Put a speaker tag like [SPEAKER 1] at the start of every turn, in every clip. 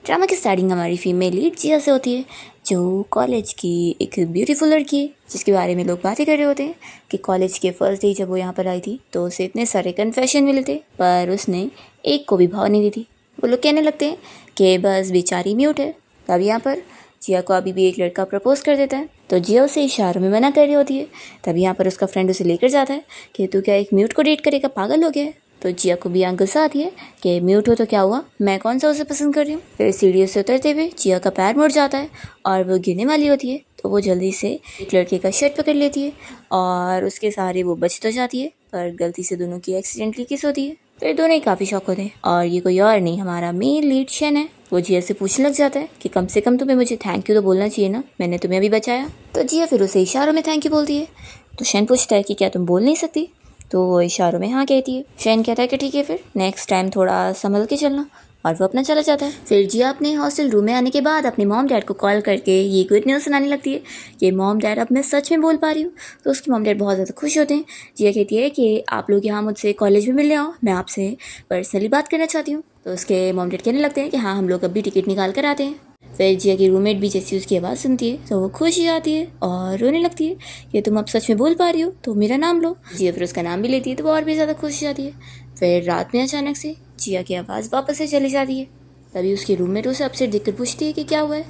[SPEAKER 1] Drama की starting हमारी female lead जिया से होती है, जो कॉलेज की एक ब्यूटीफुल लड़की है, जिसके बारे में लोग बातें कर रहे होते हैं कि कॉलेज के फर्स्ट डे जब वो यहाँ पर आई थी तो उसे इतने सारे कन्फेशन मिले थे, पर उसने एक को भी भाव नहीं दी थी। वो लोग कहने लगते हैं कि बस बेचारी म्यूट है। तब यहाँ पर जिया को अभी भी एक लड़का प्रपोज कर देता है, तो जिया उसे इशारों में मना कर रही होती है। तब यहाँ पर उसका फ्रेंड उसे लेकर जाता है कि तू क्या एक म्यूट को डेट करेगा, पागल हो गया है। तो जिया को भी यहाँ गुस्सा आती है कि म्यूट हो तो क्या हुआ, मैं कौन सा उसे पसंद कर रही हूँ। फिर सीढ़ियों से उतरते हुए जिया का पैर मुड़ जाता है और वो गिरने वाली होती है, तो वो जल्दी से एक लड़के का शर्ट पकड़ लेती है और उसके सहारे वो बच तो जाती है, पर गलती से दोनों की एक्सीडेंटली किस होती है। फिर दोनों ही काफ़ी शौक होते हैं और ये कोई और नहीं, हमारा मेन लीड शन है। वो जिया से पूछने लग जाता है कि कम से कम तुम्हें मुझे थैंक यू तो बोलना चाहिए ना, मैंने तुम्हें अभी बचाया। तो जिया फिर उसे इशारों में थैंक यू बोलती है। तो शन पूछता है कि क्या तुम बोल नहीं सकती, तो वो इशारों में हाँ कहती है। शन कहता है कि ठीक है, फिर नेक्स्ट टाइम थोड़ा संभल के चलना, और वो अपना चला जाता है। फिर जिया अपने हॉस्टल रूम में आने के बाद अपने मॉम डैड को कॉल करके ये गुड न्यूज़ सुनाने लगती है कि मॉम डैड अब मैं सच में बोल पा रही हूँ। तो उसकी मॉम डैड बहुत ज़्यादा खुश होते हैं। जिया कहती है कि आप लोग यहाँ मुझसे कॉलेज में मिलने आओ, मैं आपसे पर्सनली बात करना चाहती हूँ। तो उसके मॉम डैड कहने लगते हैं कि हाँ हम लोग अभी टिकट निकाल कर आते हैं। फिर जिया की रूममेट भी जैसी उसकी आवाज़ सुनती है तो वो खुश ही आती है और रोने लगती है कि तुम अब सच में बोल पा रही हो तो मेरा नाम लो। जिया फिर उसका नाम भी लेती है तो वो और भी ज़्यादा खुश हो जाती है। फिर रात में अचानक से जिया की आवाज़ वापस से चली जाती है। तभी उसकी रूममेट उसे अपसेट देखकर पूछती है कि क्या हुआ है।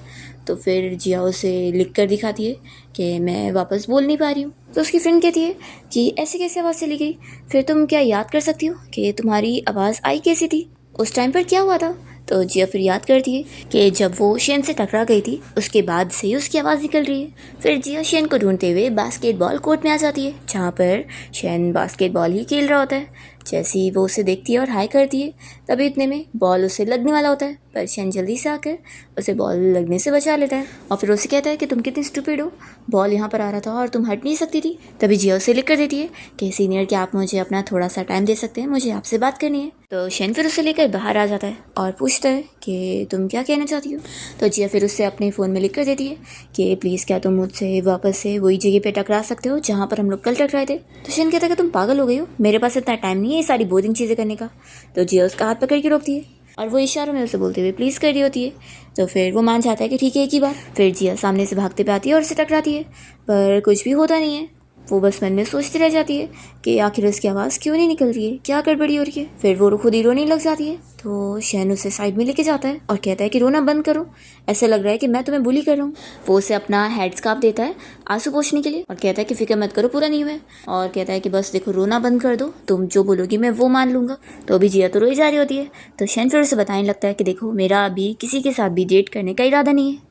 [SPEAKER 1] तो फिर जिया उसे लिख कर दिखाती है कि मैं वापस बोल नहीं पा रही हूँ। तो उसकी फ्रेंड कहती है कि ऐसे कैसे आवाज़ चली गई, फिर तुम क्या याद कर सकती हो कि तुम्हारी आवाज़ आई कैसी थी, उस टाइम पर क्या हुआ था। तो जिया फिर याद करती है कि जब वो शेन से टकरा गई थी उसके बाद से ही उसकी आवाज़ निकल रही है। फिर जिया शेन को ढूंढते हुए बास्केटबॉल कोर्ट में आ जाती है, जहाँ पर शेन बास्केटबॉल ही खेल रहा होता है। जैसे ही वो उसे देखती है और हाई करती है, तभी इतने में बॉल उसे लगने वाला होता है, पर शेन जल्दी से आकर उसे बॉल लगने से बचा लेता है और फिर उसे कहता है कि तुम कितनी स्टूपिड हो, बॉल यहाँ पर आ रहा था और तुम हट नहीं सकती थी। तभी जिया उसे लिख कर देती है कि सीनियर, क्या आप मुझे अपना थोड़ा सा टाइम दे सकते हैं, मुझे आपसे बात करनी है। तो शेन फिर उसे लेकर बाहर आ जाता है और पूछता है कि तुम क्या कहना चाहती हो। तो जिया फिर उससे अपने फ़ोन में लिख कर देती है कि प्लीज़ क्या तुम मुझसे वापस से वही जगह पे टकरा सकते हो जहाँ पर हम लोग कल टकराए थे। तो शेन कहता है कि तुम पागल हो गई हो, मेरे पास इतना टाइम नहीं है ये सारी बोरिंग चीज़ें करने का। तो जिया उसका हाथ पकड़ के रोकती है और वो इशारों में उसे बोलते हुए प्लीज़ कर रही होती है। तो फिर वो मान जाता है कि ठीक है एक ही बार। फिर जिया सामने से भागते पे आती है और उसे टकराती है, पर कुछ भी होता नहीं है। वो बस मन में सोचती रह जाती है कि आखिर उसकी आवाज़ क्यों नहीं निकल रही है, क्या गड़बड़ी हो रही है। फिर वो खुद ही रोने लग जाती है। तो शैन उसे साइड में लेके जाता है और कहता है कि रोना बंद करो, ऐसा लग रहा है कि मैं तुम्हें बुली कर रहा हूँ। वो उसे अपना हेड स्कार्फ देता है आंसू पोंछने के लिए और कहता है कि फिक्र मत करो, पूरा नहीं हुआ है। और कहता है कि बस देखो रोना बंद कर दो, तुम जो बोलोगी मैं वो मान लूँगा। तो अभी जिया तो रोई जा रही होती है। तो शैन फिर उसे बताने लगता है कि देखो मेरा अभी किसी के साथ भी डेट करने का इरादा नहीं है।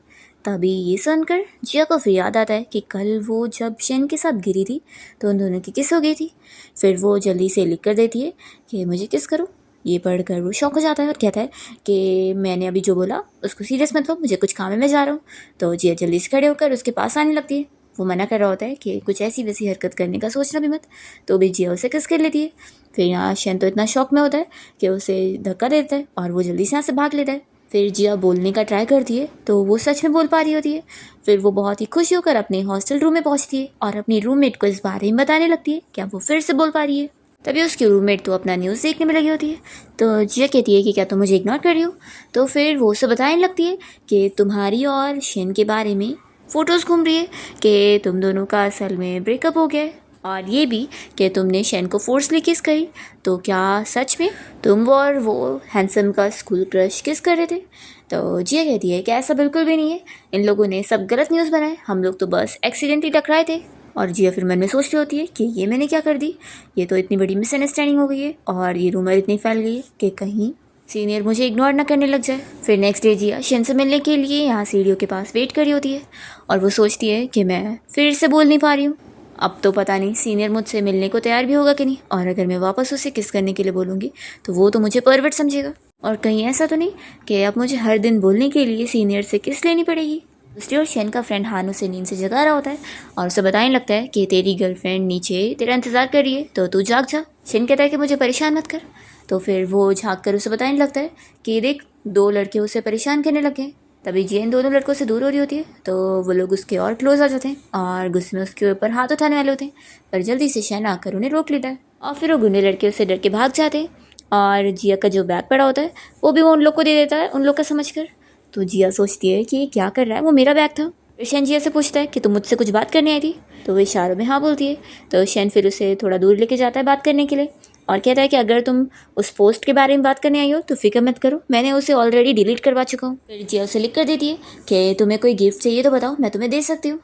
[SPEAKER 1] तभी ये सुनकर जिया को फिर याद आता है कि कल वो जब शेन के साथ गिरी थी तो उन दोनों की किस हो गई थी। फिर वो जल्दी से लिख कर देती है कि मुझे किस करो। ये पढ़कर वो शौक हो जाता है और कहता है कि मैंने अभी जो बोला उसको सीरियस मत लो, मुझे कुछ काम है, मैं जा रहा हूँ। तो जिया जल्दी से खड़े होकर उसके पास आने लगती है। वो मना कर रहा होता है कि कुछ ऐसी वैसी हरकत करने का सोचना भी मत। तो भी जिया उसे किस कर लेती है। फिर यहाँ शेन तो इतना शौक में होता है कि उसे धक्का देता है और वो जल्दी से यहाँ से भाग लेता है। फिर जिया बोलने का ट्राई करती है तो वो सच में बोल पा रही होती है। फिर वो बहुत ही खुश होकर अपने हॉस्टल रूम में पहुंचती है और अपनी रूममेट को इस बारे में बताने लगती है क्या वो फिर से बोल पा रही है। तभी उसकी रूममेट तो अपना न्यूज़ देखने में लगी होती है। तो जिया कहती है कि क्या तुम मुझे इग्नोर कर रही हो। तो फिर वो उसे बताने लगती है कि तुम्हारी और शेन के बारे में फ़ोटोज़ घूम रही है कि तुम दोनों का असल में ब्रेकअप हो गया है, और ये भी कि तुमने शेन को फोर्सली किस करी। तो क्या सच में तुम और वो हैंडसम का स्कूल क्रश किस कर रहे थे। तो जिया कहती है कि ऐसा बिल्कुल भी नहीं है, इन लोगों ने सब गलत न्यूज़ बनाए, हम लोग तो बस एक्सीडेंटली टकराए थे। और जिया फिर मन में सोच रही होती है कि ये मैंने क्या कर दी, ये तो इतनी बड़ी मिसअंडरस्टैंडिंग हो गई है और ये रूमर इतनी फैल गई है कि कहीं सीनियर मुझे इग्नोर ना करने लग जाए। फिर नेक्स्ट डे जिया शेन से मिलने के लिए यहाँ सीढ़ियों के पास वेट कर रही होती है और वो सोचती है कि मैं फिर से बोल नहीं पा रही हूँ। अब तो पता नहीं सीनियर मुझसे मिलने को तैयार भी होगा कि नहीं, और अगर मैं वापस उसे किस करने के लिए बोलूँगी तो वो तो मुझे परवर्ट समझेगा। और कहीं ऐसा तो नहीं कि अब मुझे हर दिन बोलने के लिए सीनियर से किस लेनी पड़ेगी। दूसरी ओर शेन का फ्रेंड हान उसे नींद से जगा रहा होता है और उसे बताने लगता है कि तेरी गर्लफ्रेंड नीचे तेरा इंतज़ार कर रही है, तो तू जाग जा। शेन कहता है कि मुझे परेशान मत कर। तो फिर वो झाँक कर उसे बताने लगता है कि देख दो लड़के उसे परेशान करने लगे। तभी जिया इन दोनों लड़कों से दूर हो रही होती है तो वो लोग उसके और क्लोज आ जाते हैं और गुस्से में उसके ऊपर हाथ उठाने वाले होते हैं, पर जल्दी से शेन आकर उन्हें रोक लेता है और फिर वो गुंडे लड़के उससे डर के भाग जाते हैं और जिया का जो बैग पड़ा होता है वो भी वो उन लोग को दे देता है, उन लोग का समझकर। तो जिया सोचती है कि ये क्या कर रहा है, वो मेरा बैग था। फिर शन जिया से पूछता है कि तुम मुझसे कुछ बात करने आई थी, तो वो इशारों में हाँ बोलती है। तो शन फिर उसे थोड़ा दूर लेके जाता है बात करने के लिए और कहता है कि अगर तुम उस पोस्ट के बारे में बात करने आई हो तो फिक्र मत करो, मैंने उसे ऑलरेडी डिलीट करवा चुका हूँ। फिर जिया उसे लिख कर देती है कि तुम्हें कोई गिफ्ट चाहिए तो बताओ, मैं तुम्हें दे सकती हूँ।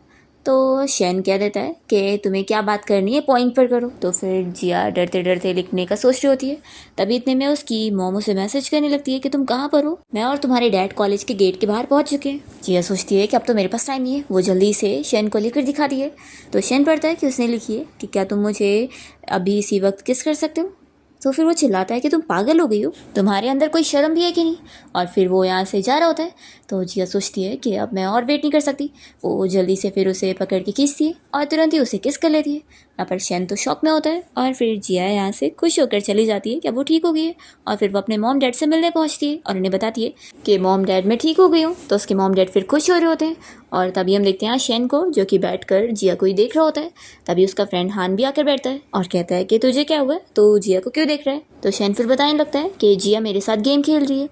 [SPEAKER 1] तो शैन कह देता है कि तुम्हें क्या बात करनी है, पॉइंट पर करो। तो फिर जिया डरते डरते लिखने का सोच रही होती है। तभी इतने में उसकी मॉम उसे मैसेज करने लगती है कि तुम कहाँ पर हो, मैं और तुम्हारे डैड कॉलेज के गेट के बाहर पहुँच चुके हैं। जिया सोचती है कि अब तो मेरे पास टाइम नहीं है, वो जल्दी से शैन को लिखकर दिखाती है। तो शैन पढ़ता है कि उसने लिखी है कि क्या तुम मुझे अभी इसी वक्त किस कर सकते हो। तो फिर वो चिल्लाता है कि तुम पागल हो गई हो, तुम्हारे अंदर कोई शर्म भी है कि नहीं। और फिर वो यहाँ से जा रहा होता है। तो जिया सोचती है कि अब मैं और वेट नहीं कर सकती। वो जल्दी से फिर उसे पकड़ के खींचती है और तुरंत ही उसे किस कर लेती है। यहाँ पर शैन तो शॉक में होता है और फिर जिया यहाँ से खुश होकर चली जाती है कि अब वो ठीक हो गई है। और फिर वो अपने मॉम डैड से मिलने पहुँचती है और उन्हें बताती है कि मॉम डैड मैं ठीक हो गई हूँ। तो उसके मॉम डैड फिर खुश हो रहे होते हैं। और तभी हम देखते हैं शैन को, जो कि बैठकर जिया को ही देख रहा होता है। तभी उसका फ्रेंड हान भी आकर बैठता है और कहता है कि तुझे क्या हुआ, तो जिया को क्यों देख रहा है। तो शैन फिर बताने लगता है कि जिया मेरे साथ गेम खेल रही है।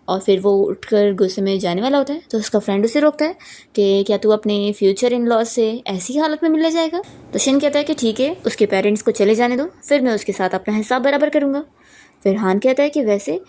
[SPEAKER 1] और फिर वो उठकर गुस्से में जाने वाला होता है। तो उसका फ्रेंड उसे रोकता है कि क्या तू अपने फ्यूचर इन लॉ से ऐसी हालत में मिलने जाएगा। तो शैन कहता है कि ठीक है, उसके पेरेंट्स को चले जाने दो, फिर मैं उसके साथ अपना हिसाब बराबर करूँगा। फिर हान कहता है कि वैसे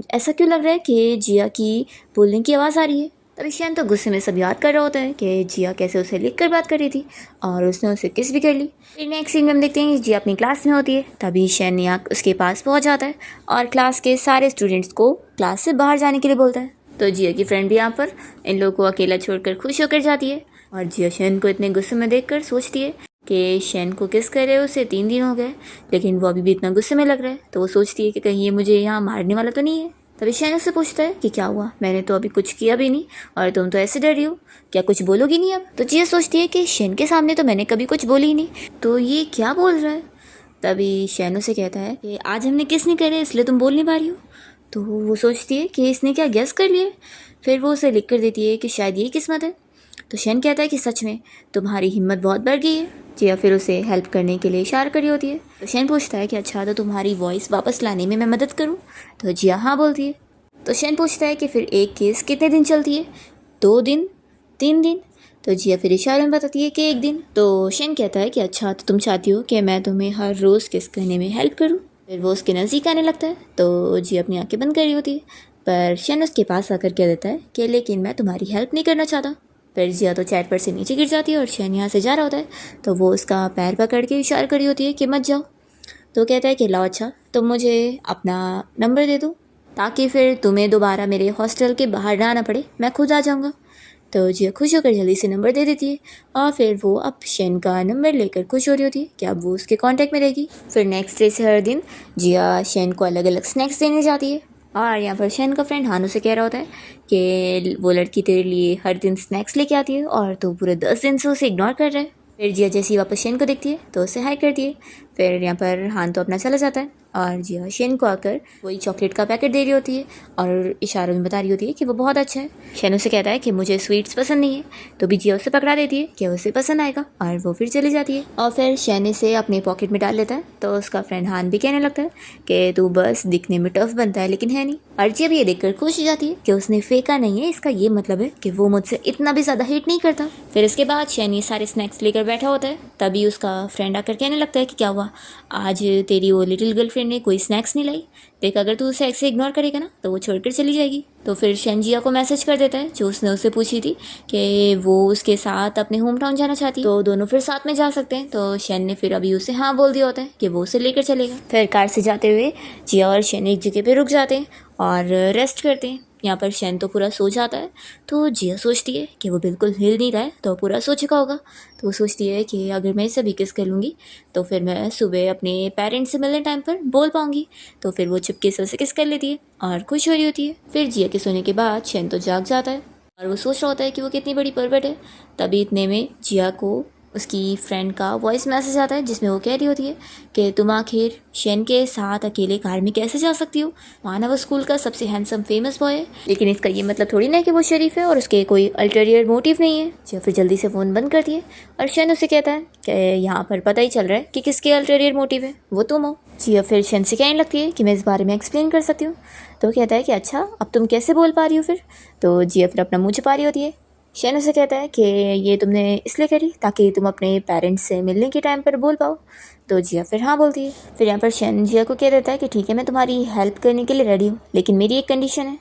[SPEAKER 1] ऐसा क्यों लग रहा है कि जिया की बोलने की आवाज़ आ रही है। तभी शैन तो गुस्से में सब याद कर रहा होता है कि जिया कैसे उसे लिख कर बात कर रही थी और उसने उसे किस भी कर ली। फिर नेक्स्ट सीन में हम देखते हैं कि जिया अपनी क्लास में होती है। तभी शैन यहाँ उसके पास पहुँच जाता है और क्लास के सारे स्टूडेंट्स को क्लास से बाहर जाने के लिए बोलता है। तो जिया की फ्रेंड भी यहाँ पर इन लोगों को अकेला छोड़कर खुश होकर जाती है। और जिया शैन को इतने गुस्से में देखकर सोचती है कि शैन को किस करे उसे 3 दिन हो गए, लेकिन वो अभी भी इतना गुस्से में लग रहा है। तो वो सोचती है कि कहीं ये मुझे यहाँ मारने वाला तो नहीं है। तभी शैन उससे पूछता है कि क्या हुआ, मैंने तो अभी कुछ किया भी नहीं और तुम तो ऐसे डर रही हो, क्या कुछ बोलोगी नहीं अब। तो जिया सोचती है कि शैन के सामने तो मैंने कभी कुछ बोली ही नहीं, तो ये क्या बोल रहा है। तभी शैन उसे कहता है कि आज हमने किस नहीं करे इसलिए तुम बोल नहीं पा रही हो। तो वो सोचती है कि इसने क्या गेस कर लिया। फिर वो उसे लिख कर देती है कि शायद ये किस्मत है। तो शैन कहता है कि सच में तुम्हारी हिम्मत बहुत बढ़ गई है। जिया फिर उसे हेल्प करने के लिए इशारा करी होती है। तो शैन पूछता है कि अच्छा तो तुम्हारी वॉइस वापस लाने में मैं मदद करूं। तो जिया हाँ बोलती है। तो शैन पूछता है कि फिर एक केस कितने दिन चलती है, 2 दिन, 3 दिन। तो जिया फिर इशारे में बताती है कि 1 दिन। तो शैन कहता है कि अच्छा तो तुम चाहती हो कि मैं तुम्हें हर रोज़ किस करने में हेल्प करूँ। फिर वो उसके नज़दीक आने लगता है। तो जिया अपनी आंखें बंद कर रही होती है, पर शैन उसके पास आकर कह देता है कि लेकिन मैं तुम्हारी हेल्प नहीं करना चाहता। फिर जिया तो चैट पर से नीचे गिर जाती है और शैन यहाँ से जा रहा होता है। तो वो उसका पैर पकड़ के इशारा करी होती है कि मत जाओ। तो कहता है कि लाओ अच्छा तुम मुझे अपना नंबर दे दो ताकि फिर तुम्हें दोबारा मेरे हॉस्टल के बाहर ना आना पड़े, मैं खुद आ जाऊँगा। तो जिया खुश होकर जल्दी से नंबर दे देती है और फिर वो अब शैन का नंबर लेकर खुश हो रही होती है कि अब वो उसके कांटेक्ट में रहेगी। फिर नेक्स्ट डे से हर दिन जिया शैन को अलग अलग स्नैक्स देने जाती है और यहाँ पर शैन का फ्रेंड हानू से कह रहा होता है कि वो लड़की तेरे लिए हर दिन स्नैक्स लेके आती है और तो पूरे 10 दिन से उसे इग्नोर कर रहा है। फिर जिया जैसी वापस शैन को देखती है तो उसे हाई करती है। फिर यहाँ पर हान तो अपना चला जाता है और जिया शैन को आकर वही चॉकलेट का पैकेट दे रही होती है और इशारों में बता रही होती है कि वो बहुत अच्छा है। शैन उसे कहता है कि मुझे स्वीट्स पसंद नहीं है, तो भी जिया उसे पकड़ा देती है कि उसे पसंद आएगा और वो फिर चली जाती है। और फिर शैन इसे अपने पॉकेट में डाल लेता है। तो उसका फ्रेंड हान भी कहने लगता है कि तू बस दिखने में टफ बनता है लेकिन है नहीं। और जिया भी ये देखकर खुश हो जाती है कि उसने फेंका नहीं है, इसका ये मतलब है कि वो मुझसे इतना भी ज़्यादा हेट नहीं करता। फिर इसके बाद शैन ये सारे स्नैक्स लेकर बैठा होता है। तभी उसका फ्रेंड आकर कहने लगता है कि क्या हुआ, आज तेरी वो लिटिल गर्लफ्रेंड ने कोई स्नैक्स नहीं लाई, देख अगर तू उसे ऐसे इग्नोर करेगा ना तो वो छोड़कर चली जाएगी। तो फिर शैन जिया को मैसेज कर देता है जो उसने उससे पूछी थी कि वो उसके साथ अपने होम टाउन जाना चाहती, तो दोनों फिर साथ में जा सकते हैं। तो शैन ने फिर अभी उसे हाँ बोल दिया होता है कि वो उसे लेकर चलेगा। फिर कार से जाते हुए जिया और शैन एक जगह पे रुक जाते हैं और रेस्ट करते हैं। यहाँ पर शैन तो पूरा सो जाता है। तो जिया सोचती है कि वो बिल्कुल हिल नहीं रहा है तो पूरा सो चुका होगा। तो वो सोचती है कि अगर मैं इसे भी किस कर लूँगी तो फिर मैं सुबह अपने पेरेंट्स से मिलने टाइम पर बोल पाऊँगी। तो फिर वो चुपके से उसे किस कर लेती है और खुश हो रही होती है। फिर जिया के सोने के बाद शैन तो जाग जाता है और वो सोच रहा होता है कि वो कितनी बड़ी परवट है। तभी इतने में जिया को उसकी फ्रेंड का वॉइस मैसेज आता है जिसमें वो कह रही होती है कि तुम आखिर शैन के साथ अकेले कार में कैसे जा सकती हो, माना वो स्कूल का सबसे हैंडसम फेमस बॉय है, लेकिन इसका ये मतलब थोड़ी ना कि वो शरीफ है और उसके कोई अल्टीरियर मोटिव नहीं है। जिया फिर जल्दी से फ़ोन बंद करती है और शैन उसे कहता है कि यहाँ पर पता ही चल रहा है कि किसके अल्टीरियर मोटिव है, वो तुम हो। जिया फिर शैन से कहने लगती है कि मैं इस बारे में एक्सप्लेन कर सकती हूँ। तो कहता है कि अच्छा अब तुम कैसे बोल पा रही हो फिर। तो जिया फिर अपना मुँह छुपा रही होती है। शैन उसे कहता है कि ये तुमने इसलिए करी ताकि तुम अपने पेरेंट्स से मिलने के टाइम पर बोल पाओ। तो जिया फिर हाँ बोलती है। फिर यहाँ पर शैन जिया को कह देता है कि ठीक है मैं तुम्हारी हेल्प करने के लिए रेडी हूँ, लेकिन मेरी एक कंडीशन है।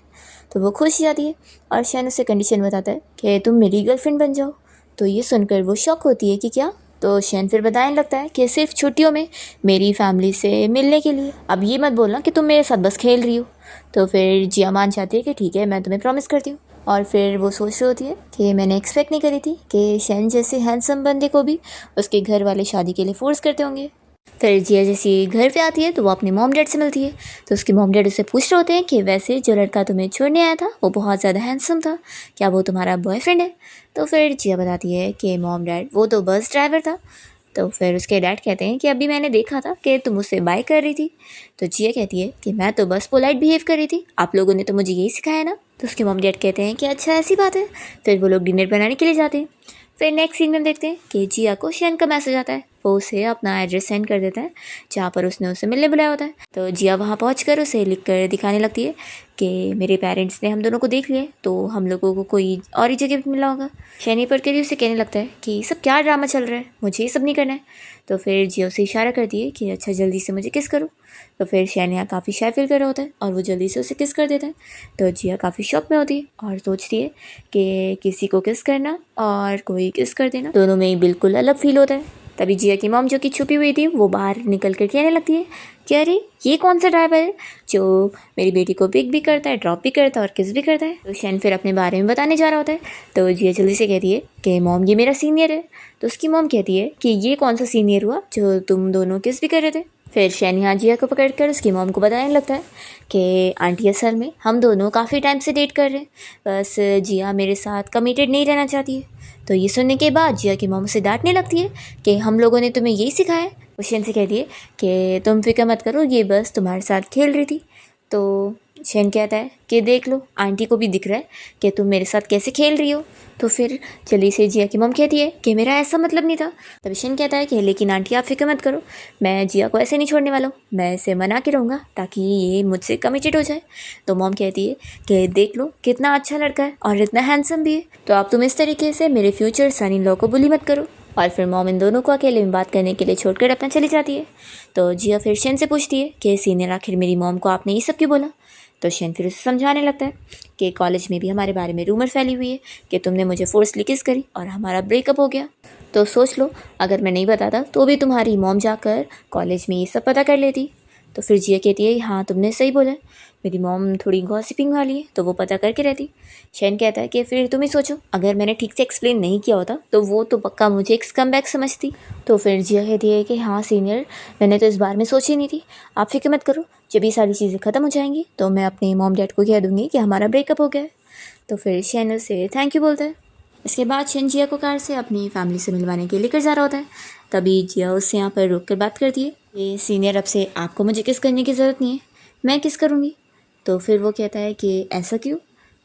[SPEAKER 1] तो वो खुश हो जाती है और शैन उसे कंडीशन बताता है कि तुम मेरी गर्लफ्रेंड बन जाओ। तो ये सुनकर वो शॉक होती है कि क्या। तो शैन फिर बताने लगता है कि सिर्फ छुट्टियों में मेरी फैमिली से मिलने के लिए, अब ये मत बोलना कि तुम मेरे साथ बस खेल रही हो। तो फिर जिया मान चाहती है कि ठीक है मैं तुम्हें प्रॉमिस करती हूँ। और फिर वो सोच रही होती है कि मैंने एक्सपेक्ट नहीं करी थी कि शैन जैसे हैंडसम बंदे को भी उसके घर वाले शादी के लिए फोर्स करते होंगे। फिर जिया जैसी घर पे आती है तो वो अपने मॉम डैड से मिलती है। तो उसके मॉम डैड उसे पूछ रहे होते हैं कि वैसे जो लड़का तुम्हें छोड़ने आया था वो बहुत ज़्यादा हैंडसम था, क्या वो तुम्हारा बॉयफ्रेंड है। तो फिर जिया बताती है कि मॉम डैड वो तो बस ड्राइवर था। तो फिर उसके डैड कहते हैं कि अभी मैंने देखा था कि तुम उससे बाय कर रही थी। तो जिया कहती है कि मैं तो बस पोलाइट बिहेव कर रही थी, आप लोगों ने तो मुझे यही सिखाया ना। तो उसके मॉम डैड कहते हैं कि अच्छा ऐसी बात है। फिर वो लोग डिनर बनाने के लिए जाते हैं। फिर नेक्स्ट सीन में हम देखते हैं कि जिया को शैन का मैसेज आता है। वो उसे अपना एड्रेस सेंड कर देता है जहाँ पर उसने उसे मिलने बुलाया होता है। तो जिया वहाँ पहुँचकर उसे लिख कर दिखाने लगती है कि मेरे पेरेंट्स ने हम दोनों को देख लिया है, तो हम लोगों को कोई और ही जगह पे मिला होगा। शैनी पढ़कर ही उसे कहने लगता है कि सब क्या ड्रामा चल रहा है, मुझे ये सब नहीं करना है। तो फिर जिया उसे इशारा करती है कि अच्छा जल्दी से मुझे किस करो। तो फिर शैन यहाँ काफ़ी शाय फील कर रहा होता है और वो जल्दी से उसे किस कर देता है। तो जिया काफ़ी शॉक में होती है और सोचती है कि किसी को किस करना और कोई किस कर देना दोनों में ही बिल्कुल अलग फील होता है। तभी जिया की मॉम जो कि छुपी हुई थी वो बाहर निकल कर कहने लगती है कि अरे ये कौन सा ड्राइवर है जो मेरी बेटी को पिक भी करता है, ड्रॉप भी करता है और किस भी करता है। तो शैन फिर अपने बारे में बताने जा रहा होता है। तो जिया जल्दी से कहती है कि मॉम ये मेरा सीनियर है। तो उसकी मॉम कहती है कि ये कौन सा सीनियर हुआ जो तुम दोनों किस भी कर रहे थे। फिर शैन यहाँ जिया को पकड़कर उसकी मॉम को बताने लगता है कि आंटी असल में हम दोनों काफ़ी टाइम से डेट कर रहे हैं, बस जिया मेरे साथ कमिटेड नहीं रहना चाहती है। तो ये सुनने के बाद जिया की मॉम उसे डांटने लगती है कि हम लोगों ने तुम्हें यही सिखाया है। वो शैन से कहती है कि तुम फिक्र मत करो, ये बस तुम्हारे साथ खेल रही थी। तो शैन कहता है कि देख लो आंटी को भी दिख रहा है कि तुम मेरे साथ कैसे खेल रही हो। तो फिर जल्दी से जिया की मॉम कहती है कि मेरा ऐसा मतलब नहीं था। तभी शैन कहता है कि लेकिन आंटी आप फिक्र मत करो, मैं जिया को ऐसे नहीं छोड़ने वाला हूँ, मैं इसे मना के रहूँगा ताकि ये मुझसे कमिटेड हो जाए। तो मॉम कहती है कि देख लो कितना अच्छा लड़का है और इतना हैंडसम भी है, तो आप तुम इस तरीके से मेरे फ्यूचर सन इन लॉ को बुली मत करो। और फिर मॉम इन दोनों को अकेले में बात करने के लिए छोड़कर अपना चली जाती है। तो जिया फिर शैन से पूछती है कि सीनियर आखिर मेरी मॉम को आपने ये सब क्यों बोला। तो शैन फिर उसे समझाने लगता है कि कॉलेज में भी हमारे बारे में रूमर फैली हुई है कि तुमने मुझे फोर्सली किस करी और हमारा ब्रेकअप हो गया। तो सोच लो अगर मैं नहीं बताता तो भी तुम्हारी मॉम जाकर कॉलेज में ये सब पता कर लेती। तो फिर जिया कहती है हाँ तुमने सही बोला, मेरी मॉम थोड़ी गॉसिपिंग वाली है तो वो पता करके रहती। शैन कहता है कि फिर तुम ही सोचो अगर मैंने ठीक से एक्सप्लेन नहीं किया होता तो वो तो पक्का मुझे एक स्कमबैग समझती। तो फिर जिया कहती है कि हाँ सीनियर मैंने तो इस बारे में सोची नहीं थी, आप फिक्र मत करो, जब ये सारी चीज़ें ख़त्म हो जाएंगी तो मैं अपने मॉम डैड को कह दूँगी कि हमारा ब्रेकअप हो गया है। तो फिर शैन उसे थैंक यू बोलता है। इसके बाद शैन जिया को कार से अपनी फैमिली से मिलवाने के लिए लेकर जा रहा होता है। तभी जिया उससे यहाँ पर रुक कर बात करती है कि सीनियर अब से आपको मुझे किस करने की ज़रूरत नहीं है, मैं किस करूँगी। तो फिर वो कहता है कि ऐसा क्यों।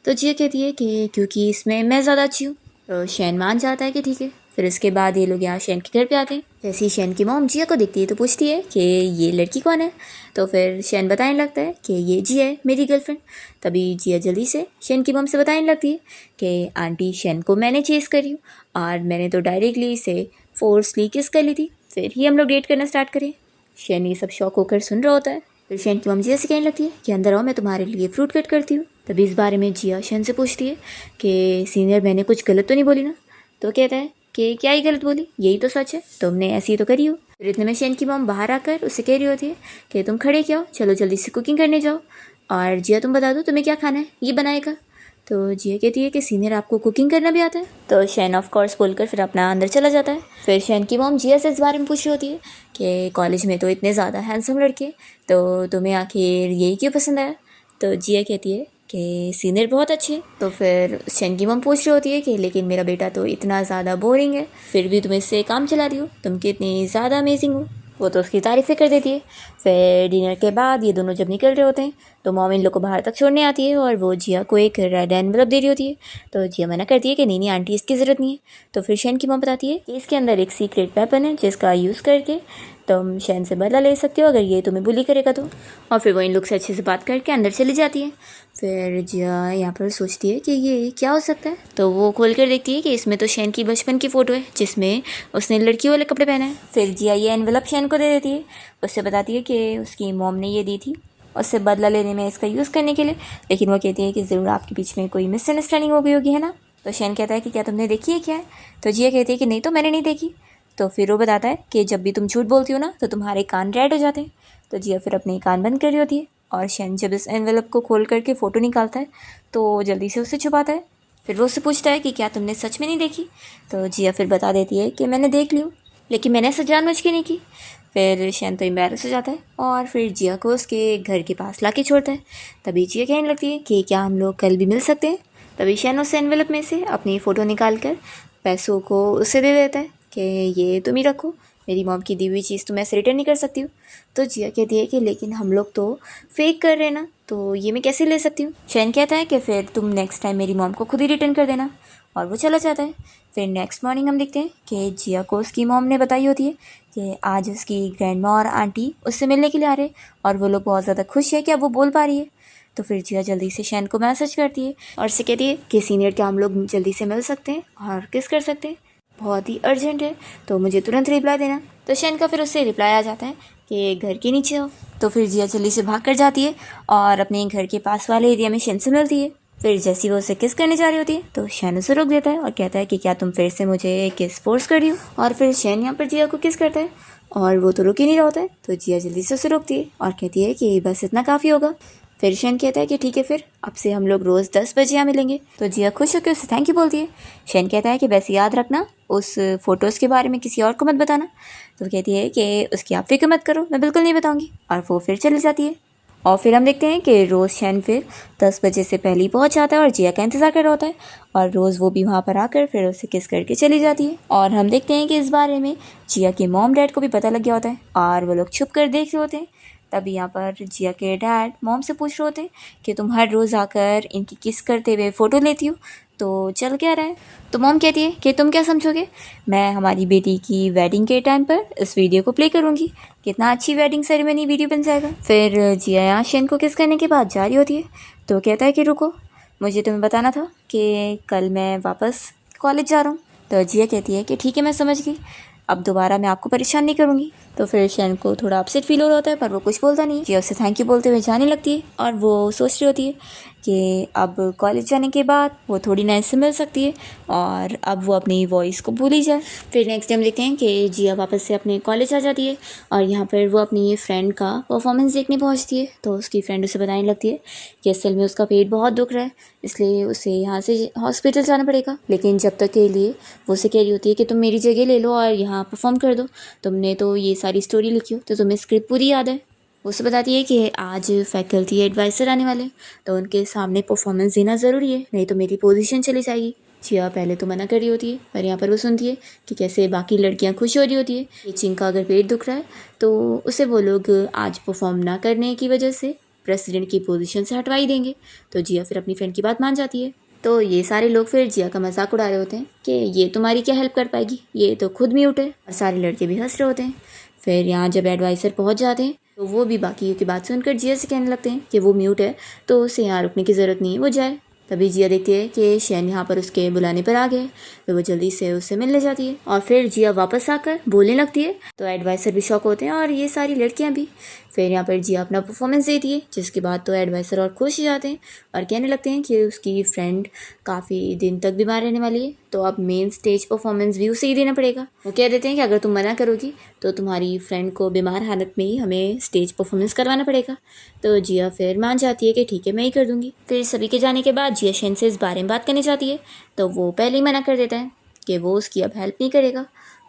[SPEAKER 1] तो जिया कहती है कि क्योंकि इसमें मैं ज़्यादा अच्छी हूँ। तो शैन मान जाता है कि ठीक है। फिर इसके बाद ये लोग यहाँ शैन के घर पे आते हैं। जैसे ही शैन की मॉम जिया को दिखती है तो पूछती है कि ये लड़की कौन है। तो फिर शैन बताने लगता है कि ये जिया है मेरी गर्लफ्रेंड। तभी जिया जल्दी से शैन की मॉम से बताने लगती है कि आंटी शैन को मैंने चेस करी हूँ और मैंने तो डायरेक्टली इसे फोर्सली किस कर ली थी, फिर ही हम लोग डेट करना स्टार्ट करें। शैन ये सब शौक होकर सुन रहा होता है। फिर शैन की मॉम जिया से कहने लगती है कि अंदर आओ मैं तुम्हारे लिए फ्रूट कट करती हूँ। तभी इस बारे में जिया शैन से पूछती है कि सीनियर मैंने कुछ गलत तो नहीं बोली ना। तो कहता है कि क्या ही गलत बोली, यही तो सच है, तुमने ऐसी ही तो करी हो। फिर इतने में शैन की मॉम बाहर आकर उससे कह रही होती है कि तुम खड़े क्या हो, चलो जल्दी से कुकिंग करने जाओ और जिया तुम बता दो तुम्हें क्या खाना है, ये बनाएगा। तो जिया कहती है कि सीनियर आपको कुकिंग करना भी आता है। तो शैन ऑफ कोर्स बोलकर फिर अपना अंदर चला जाता है। फिर शैन की मॉम जिया से इस बारे में पूछ रही होती है कि कॉलेज में तो इतने ज़्यादा हैंडसम लड़के, तो तुम्हें आखिर यही क्यों पसंद आया। तो जिया कहती है कि सीनियर बहुत अच्छे हैं। तो फिर शैन की मॉम पूछ रही होती है कि लेकिन मेरा बेटा तो इतना ज़्यादा बोरिंग है, फिर भी तुम इससे काम चला रही हो, तुम कितनी ज़्यादा अमेजिंग हो। वो तो उसकी तारीफ़ें कर देती है। फिर डिनर के बाद ये दोनों जब निकल रहे होते हैं तो मॉम इन लोग को बाहर तक छोड़ने आती है और वो जिया को एक रेड एनवलप दे रही होती है। तो जिया मना करती है कि नहीं नहीं आंटी इसकी ज़रूरत नहीं है। तो फिर शैन की मॉम बताती है कि इसके अंदर एक सीक्रेट वेपन है जिसका यूज़ करके तुम शैन से बदला ले सकते हो अगर ये तुम्हें बुली करेगा तो। और फिर वो इन लोग से अच्छे से बात करके अंदर चली जाती है। फिर जिया यहाँ पर सोचती है कि ये क्या हो सकता है, तो वो खोल कर देखती है कि इसमें तो शैन की बचपन की फ़ोटो है जिसमें उसने लड़कियों वाले कपड़े पहने हैं। फिर जिया ये एनवेलप शैन को दे देती है, उससे बताती है कि उसकी मॉम ने ये दी थी उससे बदला लेने में, इसका यूज़ करने के लिए। लेकिन वो कहती है कि ज़रूर आपके बीच में कोई मिसअंडरस्टैंडिंग हो गई होगी, है ना। तो शैन कहता है कि क्या तुमने देखी है क्या है। तो जिया कहती है कि नहीं, तो मैंने नहीं देखी। तो फिर वो बताता है कि जब भी तुम झूठ बोलती हो ना तो तुम्हारे कान रेड हो जाते हैं। तो जिया फिर अपने कान बंद कर रही होती है और शैन जब इस एनवेलप को खोल करके फ़ोटो निकालता है तो जल्दी से उसे छुपाता है। फिर वो उससे पूछता है कि क्या तुमने सच में नहीं देखी। तो जिया फिर बता देती है कि मैंने देख ली हूँ, लेकिन मैंने ऐसा जानबूझ के नहीं की। फिर शैन तो एम्बैरस हो जाता है और फिर जिया को उसके घर के पास ला के छोड़ता है। तभी जिया कहने लगती है कि क्या हम लोग कल भी मिल सकते हैं। तभी शैन उस एनवेलप में से अपनी फ़ोटो निकाल कर पैसों को उसे दे देता है कि ये तुम ही रखो, मेरी मॉम की दी हुई चीज़ तो मैं ऐसे रिटर्न नहीं कर सकती हूँ। तो जिया कहती है कि लेकिन हम लोग तो फेक कर रहे हैं ना, तो ये मैं कैसे ले सकती हूँ। शैन कहता है कि फिर तुम नेक्स्ट टाइम मेरी मॉम को खुद ही रिटर्न कर देना, और वो चला जाता है। फिर नेक्स्ट मॉर्निंग हम देखते हैं कि जिया को उसकी मॉम ने बताई होती है कि आज उसकी ग्रैंडमा और आंटी उससे मिलने के लिए आ रहे हैं और वो लोग बहुत ज़्यादा खुश है कि अब वो बोल पा रही है। तो फिर जिया जल्दी से शैन को मैसेज करती है और उससे कहती है कि सीनियर क्या हम लोग जल्दी से मिल सकते हैं और किस कर सकते हैं, बहुत ही अर्जेंट है, तो मुझे तुरंत रिप्लाई देना। तो शैन का फिर उससे रिप्लाई आ जाता है कि घर के नीचे हो। तो फिर जिया जल्दी से भाग कर जाती है और अपने घर के पास वाले एरिया में शैन से मिलती है। फिर जैसी वो उसे किस करने जा रही होती है तो शैन उसे रोक देता है और कहता है कि क्या तुम फिर से मुझे किस फोर्स कर रही हो। और फिर शैन यहाँ पर जिया को किस करता है और वो तो रुक ही नहीं रहा होता है। तो जिया जल्दी से उसे रोकती है और कहती है कि बस इतना काफ़ी होगा। फिर शैन कहता है कि ठीक है, फिर अब से हम लोग रोज़ 10 बजे यहाँ मिलेंगे। तो जिया खुश होकर उसे थैंक यू बोलती है। शैन कहता है कि वैसे याद रखना उस फ़ोटोज़ के बारे में किसी और को मत बताना। तो कहती है कि उसकी आप फिक्र मत करो, मैं बिल्कुल नहीं बताऊँगी। और वो फिर चली जाती है। और फिर हम देखते हैं कि रोज़ शैन फिर 10 बजे से पहले ही पहुँच जाता है और जिया का इंतज़ार कर रहा होता है। और रोज़ वो भी वहाँ पर आकर फिर उसे किस करके चली जाती है। और हम देखते हैं कि इस बारे में जिया के मॉम डैड को भी पता लग गया होता है और वो लोग छुप कर देख रहे होते हैं। तभी यहाँ पर जिया के डैड मॉम से पूछ रहे होते हैं कि तुम हर रोज़ आकर इनकी किस करते हुए फ़ोटो लेती हो, तो चल क्या रहा है। तो मॉम कहती है कि तुम क्या समझोगे, मैं हमारी बेटी की वेडिंग के टाइम पर इस वीडियो को प्ले करूँगी, कितना अच्छी वेडिंग सेरेमनी वीडियो बन जाएगा। फिर जिया यहाँ शैन को किस करने के बाद जा रही होती है तो कहता है कि रुको, मुझे तुम्हें बताना था कि कल मैं वापस कॉलेज जा रहा हूँ। तो जिया कहती है कि ठीक है, मैं समझ गई, अब दोबारा मैं आपको परेशान नहीं करूँगी। तो फिर शैन को थोड़ा अपसेट फील हो रहा होता है पर वो कुछ बोलता नहीं है। जिया उससे थैंक यू बोलते हुए जाने लगती है और वो सोच रही होती है कि अब कॉलेज जाने के बाद वो थोड़ी नए से मिल सकती है और अब वो अपनी वॉइस को भूल ही जाए। फिर नेक्स्ट टाइम देखते हैं कि जिया वापस से अपने कॉलेज आ जाती है और यहाँ पर वो अपनी फ्रेंड का परफॉर्मेंस देखने पहुँचती है। तो उसकी फ्रेंड उसे बताने लगती है कि असल में उसका पेट बहुत दुख रहा है, इसलिए उसे यहाँ से हॉस्पिटल जाना पड़ेगा। लेकिन जब तक के लिए वो उसे कह रही होती है कि तुम मेरी जगह ले लो और यहाँ परफॉर्म कर दो, तुमने तो ये सारी स्टोरी लिखी हो तो तुम्हें स्क्रिप्ट पूरी याद है। वो उसे बताती है कि आज फैकल्टी एडवाइज़र आने वाले, तो उनके सामने परफॉर्मेंस देना ज़रूरी है, नहीं तो मेरी पोजीशन चली जाएगी। जिया पहले तो मना कर रही होती है पर यहाँ पर वो सुनती है कि कैसे बाकी लड़कियाँ खुश हो रही होती है कि चिंग का अगर पेट दुख रहा है तो उसे वो लोग आज परफॉर्म ना करने की वजह से प्रेसिडेंट की पोजीशन से हटवा ही देंगे। तो जिया फिर अपनी फ्रेंड की बात मान जाती है। तो ये सारे लोग फिर जिया का मजाक उड़ा रहे होते हैं कि ये तुम्हारी क्या हेल्प कर पाएगी, ये तो खुद म्यूट है, और सारे लड़के भी हंस रहे होते हैं। फिर यहाँ जब एडवाइज़र पहुँच जाते हैं तो वो भी बाकी की बात सुनकर जिया से कहने लगते हैं कि वो म्यूट है तो उसे यहाँ रुकने की ज़रूरत नहीं है, वो जाए। तभी जिया देखती है कि शैन यहाँ पर उसके बुलाने पर आ गए, तो वो जल्दी से उससे मिलने जाती है और फिर जिया वापस आकर बोलने लगती है। तो एडवाइज़र भी शॉक होते हैं और ये सारी लड़कियाँ भी। फिर यहाँ पर जिया अपना परफॉर्मेंस देती है, जिसके बाद तो एडवाइज़र और खुश हो जाते हैं और कहने लगते हैं कि उसकी फ्रेंड काफ़ी दिन तक बीमार रहने वाली है, तो अब मेन स्टेज परफॉर्मेंस भी उसे ही देना पड़ेगा। वो कह देते हैं कि अगर तुम मना करोगी तो तुम्हारी फ्रेंड को बीमार हालत में ही हमें स्टेज परफॉर्मेंस करवाना पड़ेगा। तो जिया फिर मान जाती है कि ठीक है, मैं ही कर दूँगी। फिर सभी के जाने के बाद जिया शैन से इस बारे में बात करनी चाहती है, तो वो पहले ही मना कर देता है कि वो उसकी अब हेल्प नहीं करेगा।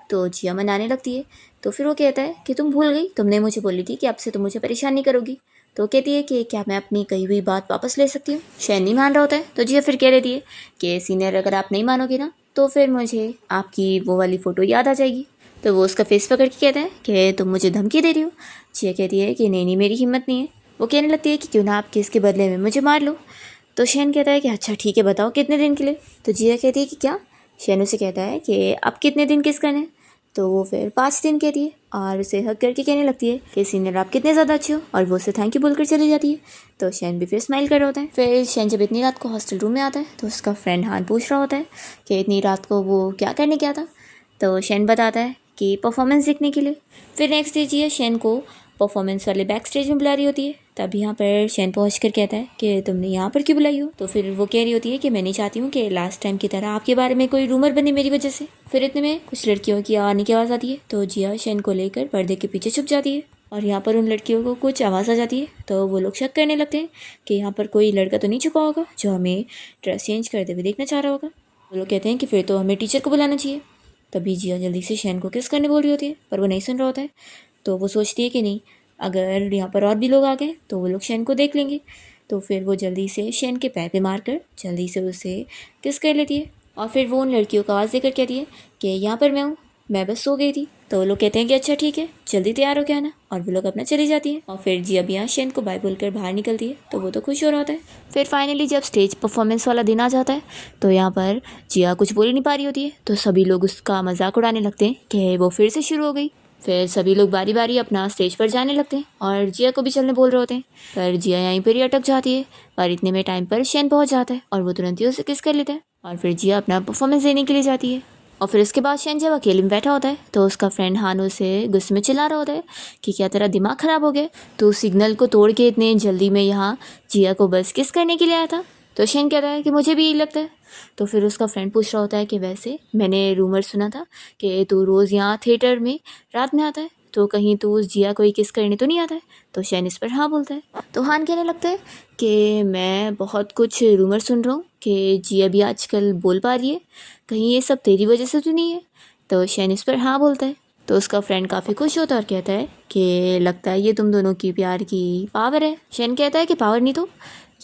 [SPEAKER 1] तो जिया मनाने लगती है, तो फिर वो कहता है कि तुम भूल गई, तुमने मुझे बोली थी कि अब से तुम मुझे परेशान नहीं करोगी। तो कहती है कि क्या मैं अपनी कही हुई बात वापस ले सकती हूँ। शैन नहीं मान रहा होता है, तो जिया फिर कह देती है कि सीनियर अगर आप नहीं मानोगे ना तो फिर मुझे आपकी वो वाली फ़ोटो याद आ जाएगी। तो वो उसका फेस पकड़ के कहता है कि तुम मुझे धमकी दे रही हो। जिया कहती है कि नहीं, मेरी हिम्मत नहीं है। वो कहने लगती है कि क्यों ना आप किसके बदले में मुझे मार लो। तो शैन कहता है कि अच्छा ठीक है, बताओ कितने दिन के लिए। तो जिया कहती है कि क्या। शैन उसे कहता है कि अब कितने दिन किस करने हैं। तो वो फिर 5 दिन कहती है और उसे हक करके कहने लगती है कि सीनियर आप कितने ज़्यादा अच्छे हो, और वो उसे थैंक यू बोलकर चली जाती है। तो शैन भी फिर स्माइल कर रहा होता है। फिर शैन जब इतनी रात को हॉस्टल रूम में आता है तो उसका फ्रेंड हान पूछ रहा होता है कि इतनी रात को वो क्या करने गया था। तो शैन बताता है कि परफॉर्मेंस देखने के लिए। फिर नेक्स्ट डे जिया शैन को परफॉर्मेंस वाले बैक स्टेज में बुला रही होती है। तब यहाँ पर शैन पहुँच कर कहता है कि तुमने यहाँ पर क्यों बुलाई हो। तो फिर वो कह रही होती है कि मैं नहीं चाहती हूँ कि लास्ट टाइम की तरह आपके बारे में कोई रूमर बने मेरी वजह से। फिर इतने में कुछ लड़कियों की आने की आवाज़ आती है। तो जिया शैन को लेकर पर्दे के पीछे छुप जाती है और यहाँ पर उन लड़कियों को कुछ आवाज़ आ जाती है। तो वो लोग शक करने लगते हैं कि यहाँ पर कोई लड़का तो नहीं छुपा होगा जो हमें ड्रेस चेंज करते हुए देखना चाह रहा होगा। वो लोग कहते हैं कि फिर तो हमें टीचर को बुलाना चाहिए। तभी जिया जल्दी से शैन को किस करने बोल रही होती है, पर वो नहीं सुन रहा होता है। तो वो सोचती है कि नहीं, अगर यहाँ पर और भी लोग आ गए तो वो लोग शैन को देख लेंगे। तो फिर वो जल्दी से शैन के पैर पे मारकर जल्दी से उसे किस कर लेती है। और फिर वो उन लड़कियों को आवाज़ देकर कहती है कि यहाँ पर मैं हूँ, मैं बस सो गई थी। तो वो लोग कहते हैं कि अच्छा ठीक है, जल्दी तैयार हो के आना। और वो लोग अपना चली जाती है। और फिर जिया भी यहाँ शैन को बाय बोलकर बाहर निकलती है। तो वो तो खुश हो रहा होता है। फिर फाइनली जब स्टेज परफॉर्मेंस वाला दिन आ जाता है तो यहाँ पर जिया कुछ बोल ही नहीं पा रही होती है। तो सभी लोग उसका मजाक उड़ाने लगते हैं कि वो फिर से शुरू हो गई। फिर सभी लोग बारी बारी अपना स्टेज पर जाने लगते हैं और जिया को भी चलने बोल रहे होते हैं, पर जिया यहीं पर ही अटक जाती है। पर इतने में टाइम पर शैन पहुंच जाता है और वो तुरंत ही उसे किस कर लेता है। और फिर जिया अपना परफॉर्मेंस देने के लिए जाती है। और फिर उसके बाद शैन जब अकेले में बैठा होता है तो उसका फ्रेंड हान उसे गुस्से में चिल्ला रहा होता है कि क्या तेरा दिमाग ख़राब हो गया, तो सिग्नल को तोड़ के इतने जल्दी में यहाँ जिया को बस किस करने के लिए आया था। तो शैन कह रहा है कि मुझे भी यही लगता है। तो फिर उसका फ्रेंड पूछ रहा होता है कि वैसे मैंने रूमर सुना था कि तू रोज़ यहाँ थिएटर में रात में आता है, तो कहीं तू उस जिया को ही किस करने तो नहीं आता है। तो शैन इस पर हाँ बोलता है। तो हान कहने लगता है कि मैं बहुत कुछ रूमर सुन रहा हूँ कि जिया भी आजकल बोल पा रही है, कहीं ये सब तेरी वजह से तो नहीं है। तो शैन इस पर हाँ बोलता है। तो उसका फ्रेंड काफ़ी खुश होता है और कहता है कि लगता है ये तुम दोनों की प्यार की पावर है। शैन कहता है कि पावर नहीं तो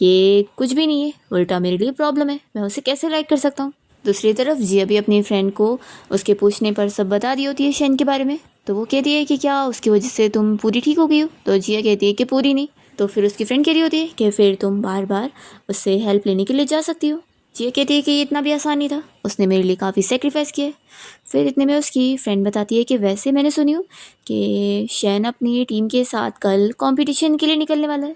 [SPEAKER 1] ये कुछ भी नहीं है, उल्टा मेरे लिए प्रॉब्लम है, मैं उसे कैसे लाइक कर सकता हूँ। दूसरी तरफ जिया भी अपनी फ्रेंड को उसके पूछने पर सब बता दी होती है शैन के बारे में। तो वो कहती है कि क्या उसकी वजह से तुम पूरी ठीक हो गई हो। तो जिया कहती है कि पूरी नहीं। तो फिर उसकी फ्रेंड कह रही होती है कि फिर तुम बार बार उससे हेल्प लेने के लिए जा सकती हो। जिया कहती है कि ये इतना भी आसान नहीं था, उसने मेरे लिए काफ़ी सेक्रीफाइस किया है। फिर इतने में उसकी फ्रेंड बताती है कि वैसे मैंने सुनी हूँ कि शैन अपनी टीम के साथ कल कंपटीशन के लिए निकलने वाला है।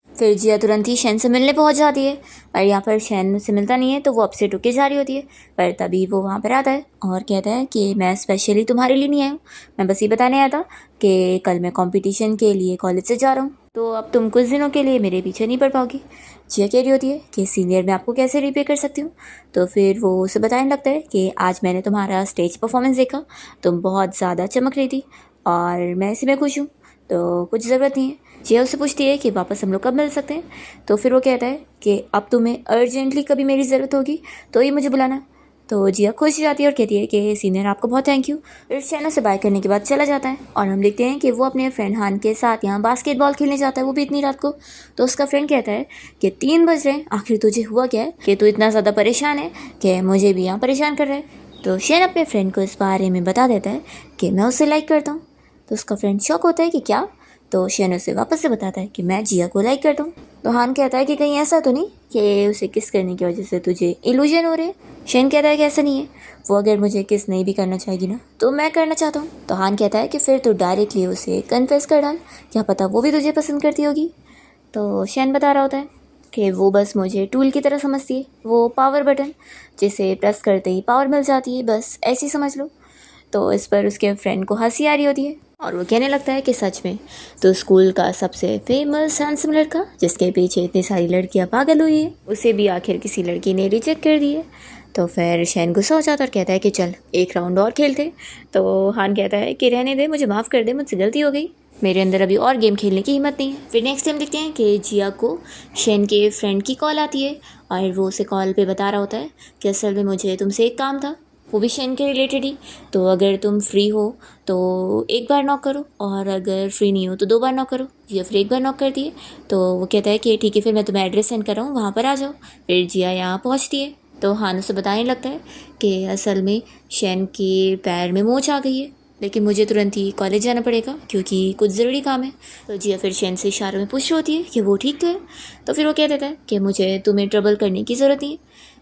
[SPEAKER 1] फिर जिया तुरंत ही शैन से मिलने पहुंच जाती है और यहाँ पर शैन से मिलता नहीं है तो वो अपसेट होके जा रही होती है। पर तभी वो वहाँ पर आता है और कहता है कि मैं स्पेशली तुम्हारे लिए नहीं आया हूँ, मैं बस ये बताने आया था कि कल मैं कंपटीशन के लिए कॉलेज से जा रहा हूँ, तो अब तुम कुछ दिनों के लिए मेरे पीछे नहीं पड़ पाओगी। जिया कह रही होती है कि सीनियर मैं आपको कैसे रिपे कर सकती हूँ। तो फिर वो उसे बताने लगता है कि आज मैंने तुम्हारा स्टेज परफॉर्मेंस देखा, तुम बहुत ज़्यादा चमक रही थी और मैं इसी में खुश हूँ, तो कुछ ज़रूरत नहीं है। जिया उससे पूछती है कि वापस हम लोग कब मिल सकते हैं। तो फिर वो कहता है कि अब तुम्हें अर्जेंटली कभी मेरी ज़रूरत होगी तो ही मुझे बुलाना। तो जिया खुश हो जाती है और कहती है कि सीनियर आपको बहुत थैंक यू। फिर शैन से बाय करने के बाद चला जाता है और हम देखते हैं कि वो अपने फ्रेंड हान के साथ यहाँ बास्केटबॉल खेलने जाता है, वो भी इतनी रात को। तो उसका फ्रेंड कहता है कि 3 बज रहे हैं, आखिर तुझे हुआ क्या है कि तू इतना ज़्यादा परेशान है कि मुझे भी यहाँ परेशान कर रहा है। तो शैन अपने फ्रेंड को इस बारे में बता देता है कि मैं उसे लाइक करता हूँ। तो उसका फ्रेंड शॉक होता है कि क्या। तो शैन उसे वापस से बताता है कि मैं जिया को लाइक करता हूँ। तो हान कहता है कि कहीं ऐसा तो नहीं कि उसे किस करने की वजह से तुझे इल्यूजन हो रहे हैं। शैन कहता है कि ऐसा नहीं है, वो अगर मुझे किस नहीं भी करना चाहेगी ना तो मैं करना चाहता हूँ। तो हान कहता है कि फिर तो डायरेक्टली उसे कन्फेस कर डाल, क्या पता वो भी तुझे पसंद करती होगी। तो शैन बता रहा होता है कि वो बस मुझे टूल की तरह समझती है, वो पावर बटन जिसे प्रेस करते ही पावर मिल जाती है, बस ऐसी समझ लो। तो इस पर उसके फ्रेंड को हंसी आ रही होती है और वो कहने लगता है कि सच में तो स्कूल का सबसे फेमस हैंडसम लड़का जिसके पीछे इतनी सारी लड़कियां पागल हुई है, उसे भी आखिर किसी लड़की ने रिजेक्ट कर दी है। तो फिर शैन गुस्सा हो जाता और कहता है कि चल एक राउंड और खेलते। तो हान कहता है कि रहने दे, मुझे माफ़ कर दे, मुझसे गलती हो गई, मेरे अंदर अभी और गेम खेलने की हिम्मत नहीं है। फिर नेक्स्ट टाइम देखते हैं कि जिया को शैन के फ्रेंड की कॉल आती है और वो उसे कॉल पे बता रहा होता है कि असल में मुझे तुमसे एक काम था, वो भी शैन के रिलेटेड ही, तो अगर तुम फ्री हो तो एक बार नॉक करो और अगर फ्री नहीं हो तो 2 बार नॉक करो। जिया फिर एक बार नॉक करती है। तो वो कहता है कि ठीक है, फिर मैं तुम्हें एड्रेस सेंड कर रहा हूँ, वहाँ पर आ जाओ। फिर जिया यहाँ पहुँचती है तो हान उसे बताने लगता है कि असल में शैन के पैर में मोच आ गई है, लेकिन मुझे तुरंत ही कॉलेज जाना पड़ेगा क्योंकि कुछ ज़रूरी काम है। तो जिया फिर शैन से इशारों में पूछ रही होती है कि वो ठीक तो है। तो फिर वो कह देता है कि मुझे तुम्हें ट्रबल करने की ज़रूरत नहीं है,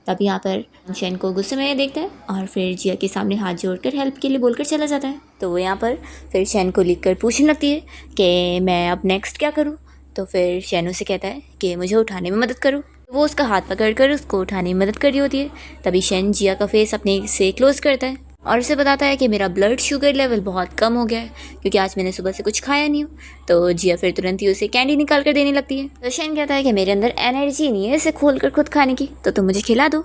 [SPEAKER 1] तब यहाँ पर शेन को गुस्से में देखता है और फिर जिया के सामने हाथ जोड़कर हेल्प के लिए बोलकर चला जाता है। तो वो यहाँ पर फिर शेन को लिख कर पूछने लगती है कि मैं अब नेक्स्ट क्या करूँ। तो फिर शेन उसे कहता है कि मुझे उठाने में मदद करो। वो उसका हाथ पकड़कर उसको उठाने में मदद कर रही होती है। तभी शेन जिया का फेस अपने से क्लोज करता है और उसे बताता है कि मेरा ब्लड शुगर लेवल बहुत कम हो गया है क्योंकि आज मैंने सुबह से कुछ खाया नहीं हो। तो जिया फिर तुरंत ही उसे कैंडी निकाल कर देने लगती है। तो शेन कहता है कि मेरे अंदर एनर्जी नहीं है इसे खोल कर खुद खाने की, तो तुम मुझे खिला दो।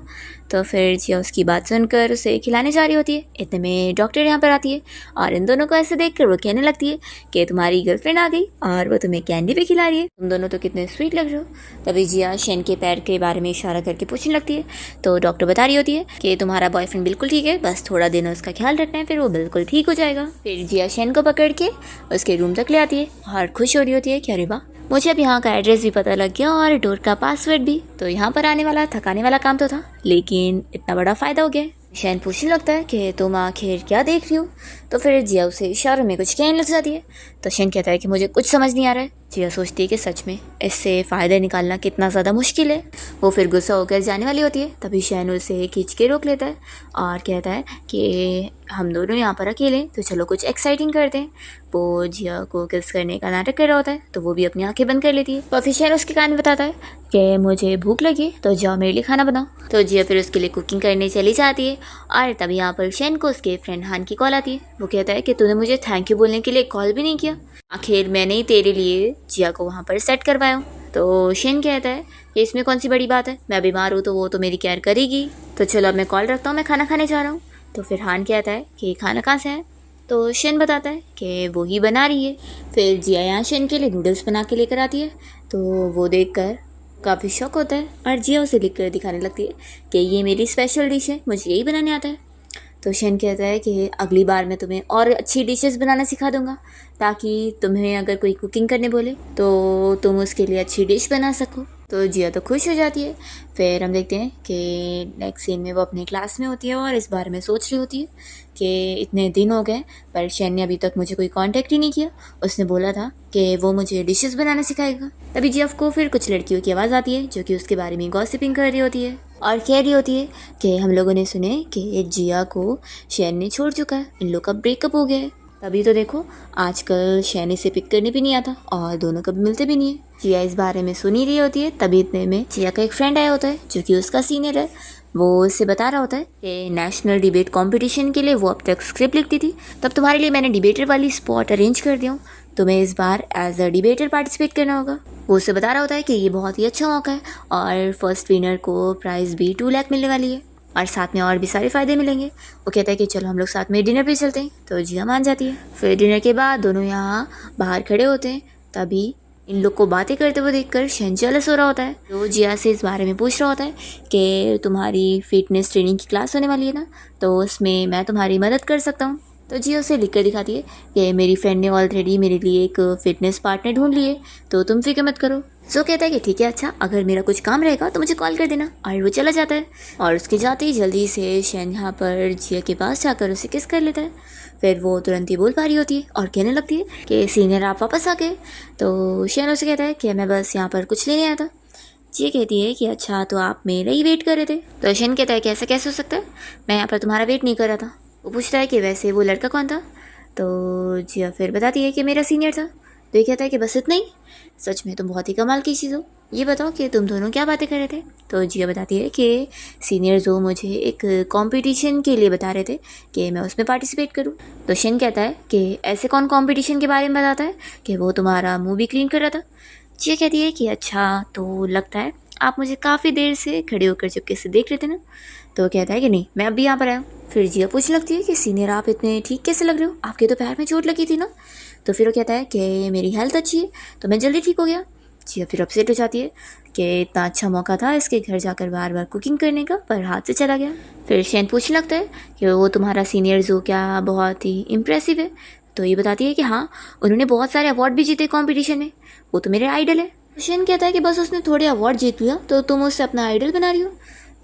[SPEAKER 1] तो फिर जिया उसकी बात सुनकर उसे खिलाने जा रही होती है। इतने में डॉक्टर यहाँ पर आती है और इन दोनों को ऐसे देखकर वो कहने लगती है कि तुम्हारी गर्लफ्रेंड आ गई और वो तुम्हें कैंडी भी खिला रही है, तुम दोनों तो कितने स्वीट लग रहे हो। तभी जिया शेन के पैर के बारे में इशारा करके पूछने लगती है। तो डॉक्टर बता रही होती है कि तुम्हारा बॉयफ्रेंड बिल्कुल ठीक है, बस थोड़ा दिन उसका ख्याल रखना है, फिर वो बिल्कुल ठीक हो जाएगा। फिर जिया शेन को पकड़ के उसके रूम तक ले आती है और खुश हो रही होती है कि अरे वाह, मुझे अब यहाँ का एड्रेस भी पता लग गया और डोर का पासवर्ड भी। तो यहाँ पर आने वाला थकाने वाला काम तो था, लेकिन इतना बड़ा फ़ायदा हो गया। शेन पूछने लगता है कि तुम आखिर क्या देख रही हो। तो फिर जिया उसे इशारों में कुछ कहने लग जाती है। तो शेन कहता है कि मुझे कुछ समझ नहीं आ रहा है। जिया सोचती है कि सच में इससे फ़ायदा निकालना कितना ज़्यादा मुश्किल है। वो फिर गुस्सा होकर जाने वाली होती है। तभी शेन उसे खींच के रोक लेता है और कहता है कि हम दोनों यहाँ पर अकेले, तो चलो कुछ एक्साइटिंग करते हैं। वो जिया को किस करने का नाटक कर रहा होता है, तो वो भी अपनी आंखें बंद कर लेती है। तो फिर शेन उसके कान में बताता है कि मुझे भूख लगी तो जाओ मेरे लिए खाना बनाओ। तो जिया फिर उसके लिए कुकिंग करने चली जाती है और तभी यहाँ पर शेन को उसके फ्रेंड हान की कॉल आती है। वो कहता है कि तूने मुझे थैंक यू बोलने के लिए कॉल भी नहीं किया, आखिर मैंने ही तेरे लिए जिया को वहाँ पर सेट करवाया हूँ। तो शेन कहता है कि इसमें कौन सी बड़ी बात है, मैं बीमार हूँ तो वो तो मेरी केयर करेगी, तो चलो अब मैं कॉल रखता हूँ, मैं खाना खाने जा रहा हूँ। तो फिर हान कहता है कि खाना कहाँ से है। तो शेन बताता है कि वो ही बना रही है। फिर जिया यहाँ शेन के लिए नूडल्स बना के लेकर आती है। तो वो देखकर काफ़ी शौक होता है और जिया उसे लिख कर दिखाने लगती है कि ये मेरी स्पेशल डिश है, मुझे यही बनाने आता है। तो शेन कहता है कि अगली बार मैं तुम्हें और अच्छी डिशेस बनाना सिखा दूंगा, ताकि तुम्हें अगर कोई कुकिंग करने बोले तो तुम उसके लिए अच्छी डिश बना सको। तो जिया तो खुश हो जाती है। फिर हम देखते हैं कि नेक्स्ट सीन में वो अपने क्लास में होती है और इस बारे में सोच रही होती है कि इतने दिन हो गए पर शेन ने अभी तक मुझे कोई कांटेक्ट ही नहीं किया। उसने बोला था कि वो मुझे डिशेस बनाना सिखाएगा। तभी जिया को फिर कुछ लड़कियों की आवाज़ आती है जो कि उसके बारे में गॉसिपिंग कर रही होती है और कह रही होती है कि हम लोगों ने सुने कि जिया को शेन ने छोड़ चुका है, इन लोग का ब्रेकअप हो गया है। तभी तो देखो आजकल शेन इसे पिक करने भी नहीं आता और दोनों कभी मिलते भी नहीं है। जिया इस बारे में सुन ही रही होती है। तभी इतने में जिया का एक फ्रेंड आया होता है जो कि उसका सीनियर है। वो उससे बता रहा होता है कि नेशनल डिबेट कंपटीशन के लिए वो अब तक स्क्रिप्ट लिखती थी, तब तुम्हारे लिए मैंने डिबेटर वाली स्पॉट अरेंज कर दिया हूँ, तुम्हें इस बार एज अ डिबेटर पार्टिसिपेट करना होगा। वो उससे बता रहा होता है कि ये बहुत ही अच्छा मौका है और फर्स्ट विनर को प्राइज़ भी 2 लाख मिलने वाली है और साथ में और भी सारे फ़ायदे मिलेंगे। वो कहता है कि चलो हम लोग साथ में डिनर पे चलते हैं। तो जिया मान जाती है। फिर डिनर के बाद दोनों यहाँ बाहर खड़े होते हैं। तभी इन लोग को बातें करते हुए देखकर शेन जेलस हो रहा होता है। तो जिया से इस बारे में पूछ रहा होता है कि तुम्हारी फिटनेस ट्रेनिंग की क्लास होने वाली है ना, तो उसमें मैं तुम्हारी मदद कर सकता हूँ। तो जिया उसे लिख कर दिखाती है कि मेरी फ्रेंड ने ऑलरेडी मेरे लिए एक फ़िटनेस पार्टनर ढूंढ लिए, तो तुम फिक्र मत करो। सो कहता है कि ठीक है, अच्छा अगर मेरा कुछ काम रहेगा तो मुझे कॉल कर देना। और वो चला जाता है और उसके जाते ही जल्दी से शेन यहाँ पर जिया के पास जाकर उसे किस कर लेता है। फिर वो तुरंत ही बोल पा रही होती है और कहने लगती है कि सीनियर आप वापस आ गए। तो शेन उसे कहता है कि मैं बस यहाँ पर कुछ लेने आया था। जिया कहती है कि अच्छा तो आप मेरा ही वेट कर रहे थे। तो शेन कहता है कि ऐसा कैसे हो सकता है, मैं यहाँ पर तुम्हारा वेट नहीं कर रहा था। वो पूछता है कि वैसे वो लड़का कौन था। तो जिया फिर बताती है कि मेरा सीनियर था। तो ये कहता है कि बस इतना ही, सच में तुम बहुत ही कमाल की चीज़ हो, ये बताओ कि तुम दोनों क्या बातें कर रहे थे। तो जिया बताती है कि सीनियर जो मुझे एक कंपटीशन के लिए बता रहे थे कि मैं उसमें पार्टिसिपेट करूं। तो शेन कहता है कि ऐसे कौन कंपटीशन के बारे में बताता है कि वो तुम्हारा मुंह भी क्लीन कर रहा था। जिया कहती है कि अच्छा तो लगता है आप मुझे काफ़ी देर से खड़े होकर चुपके से देख रहे थे ना। तो कहता है कि नहीं, मैं अभी यहाँ पर आया हूँ। फिर जिया पूछने लगती है कि सीनियर आप इतने ठीक कैसे लग रहे हो, आपके तो पैर में चोट लगी थी ना। तो फिर वो कहता है कि मेरी हेल्थ अच्छी है तो मैं जल्दी ठीक हो गया। जिया फिर अपसेट हो जाती है कि इतना अच्छा मौका था इसके घर जाकर बार बार कुकिंग करने का, पर हाथ से चला गया। फिर शेन पूछने लगता है कि वो तुम्हारा सीनियर जो क्या बहुत ही इम्प्रेसिव है। तो ये बताती है कि हाँ, उन्होंने बहुत सारे अवार्ड भी जीते कॉम्पिटिशन में, वो तो मेरे आइडल है। शेन कहता है कि बस उसने थोड़े अवार्ड जीत लिया तो तुम उससे अपना आइडल बना रही हो।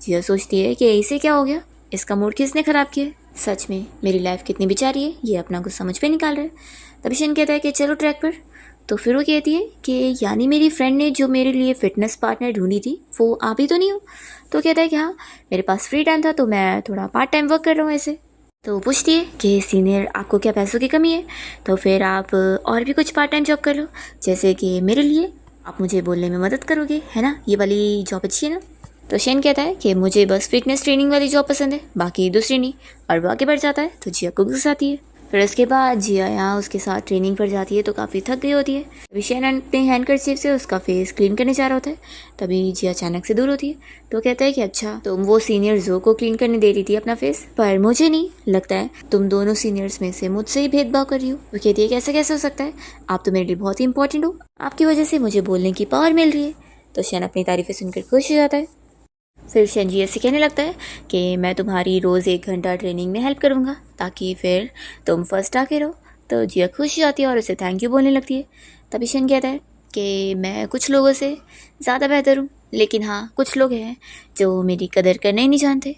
[SPEAKER 1] जिया सोचती है कि इसे क्या हो गया, इसका मूड किसने ख़राब किया। सच में मेरी लाइफ कितनी बेचारी है, ये अपना गुस्सा मुझ पे निकाल रहा है। तभी शेन कहता है कि चलो ट्रैक पर। तो फिर वो कहती है कि यानी मेरी फ्रेंड ने जो मेरे लिए फ़िटनेस पार्टनर ढूंढी थी वो आप ही तो नहीं हो। तो कहता है कि हाँ, मेरे पास फ्री टाइम था तो मैं थोड़ा पार्ट टाइम वर्क कर रहा हूँ ऐसे। तो वो पूछती है कि सीनियर आपको क्या पैसों की कमी है, तो फिर आप और भी कुछ पार्ट टाइम जॉब कर लो, जैसे कि मेरे लिए आप मुझे बोलने में मदद करोगे, है ना, ये वाली जॉब अच्छी है ना। तो शेन कहता है कि मुझे बस फिटनेस ट्रेनिंग वाली जॉब पसंद है, बाकी दूसरी नहीं। और वो आगे बढ़ जाता है तो जिया को गुस्सा आती है। फिर उसके बाद जिया यहाँ उसके साथ ट्रेनिंग पर जाती है तो काफ़ी थक गई होती है। अभी शेन अपने हैंडकरचीफ से उसका फेस क्लीन करने जा रहा होता है, तभी जिया अचानक से दूर होती है। तो कहता है कि अच्छा, तुम वो सीनियर जो को क्लीन करने दे रही थी अपना फेस, पर मुझे नहीं लगता है तुम दोनों सीनियर्स में से मुझसे ही भेदभाव कर रही हो। वो कहती है कैसे कैसे हो सकता है, आप तो मेरे लिए बहुत ही इंपॉर्टेंट हो, आपकी वजह से मुझे बोलने की पावर मिल रही है। तो शेन अपनी तारीफें सुनकर खुश हो जाता है। फिर शेन जिया से कहने लगता है कि मैं तुम्हारी रोज़ 1 घंटा ट्रेनिंग में हेल्प करूँगा ताकि फिर तुम फर्स्ट आके रहो। तो जिया खुश हो जाती है और उसे थैंक यू बोलने लगती है। तभी शेन कहता है कि मैं कुछ लोगों से ज़्यादा बेहतर हूँ, लेकिन हाँ, कुछ लोग हैं जो मेरी कदर करना ही नहीं जानते।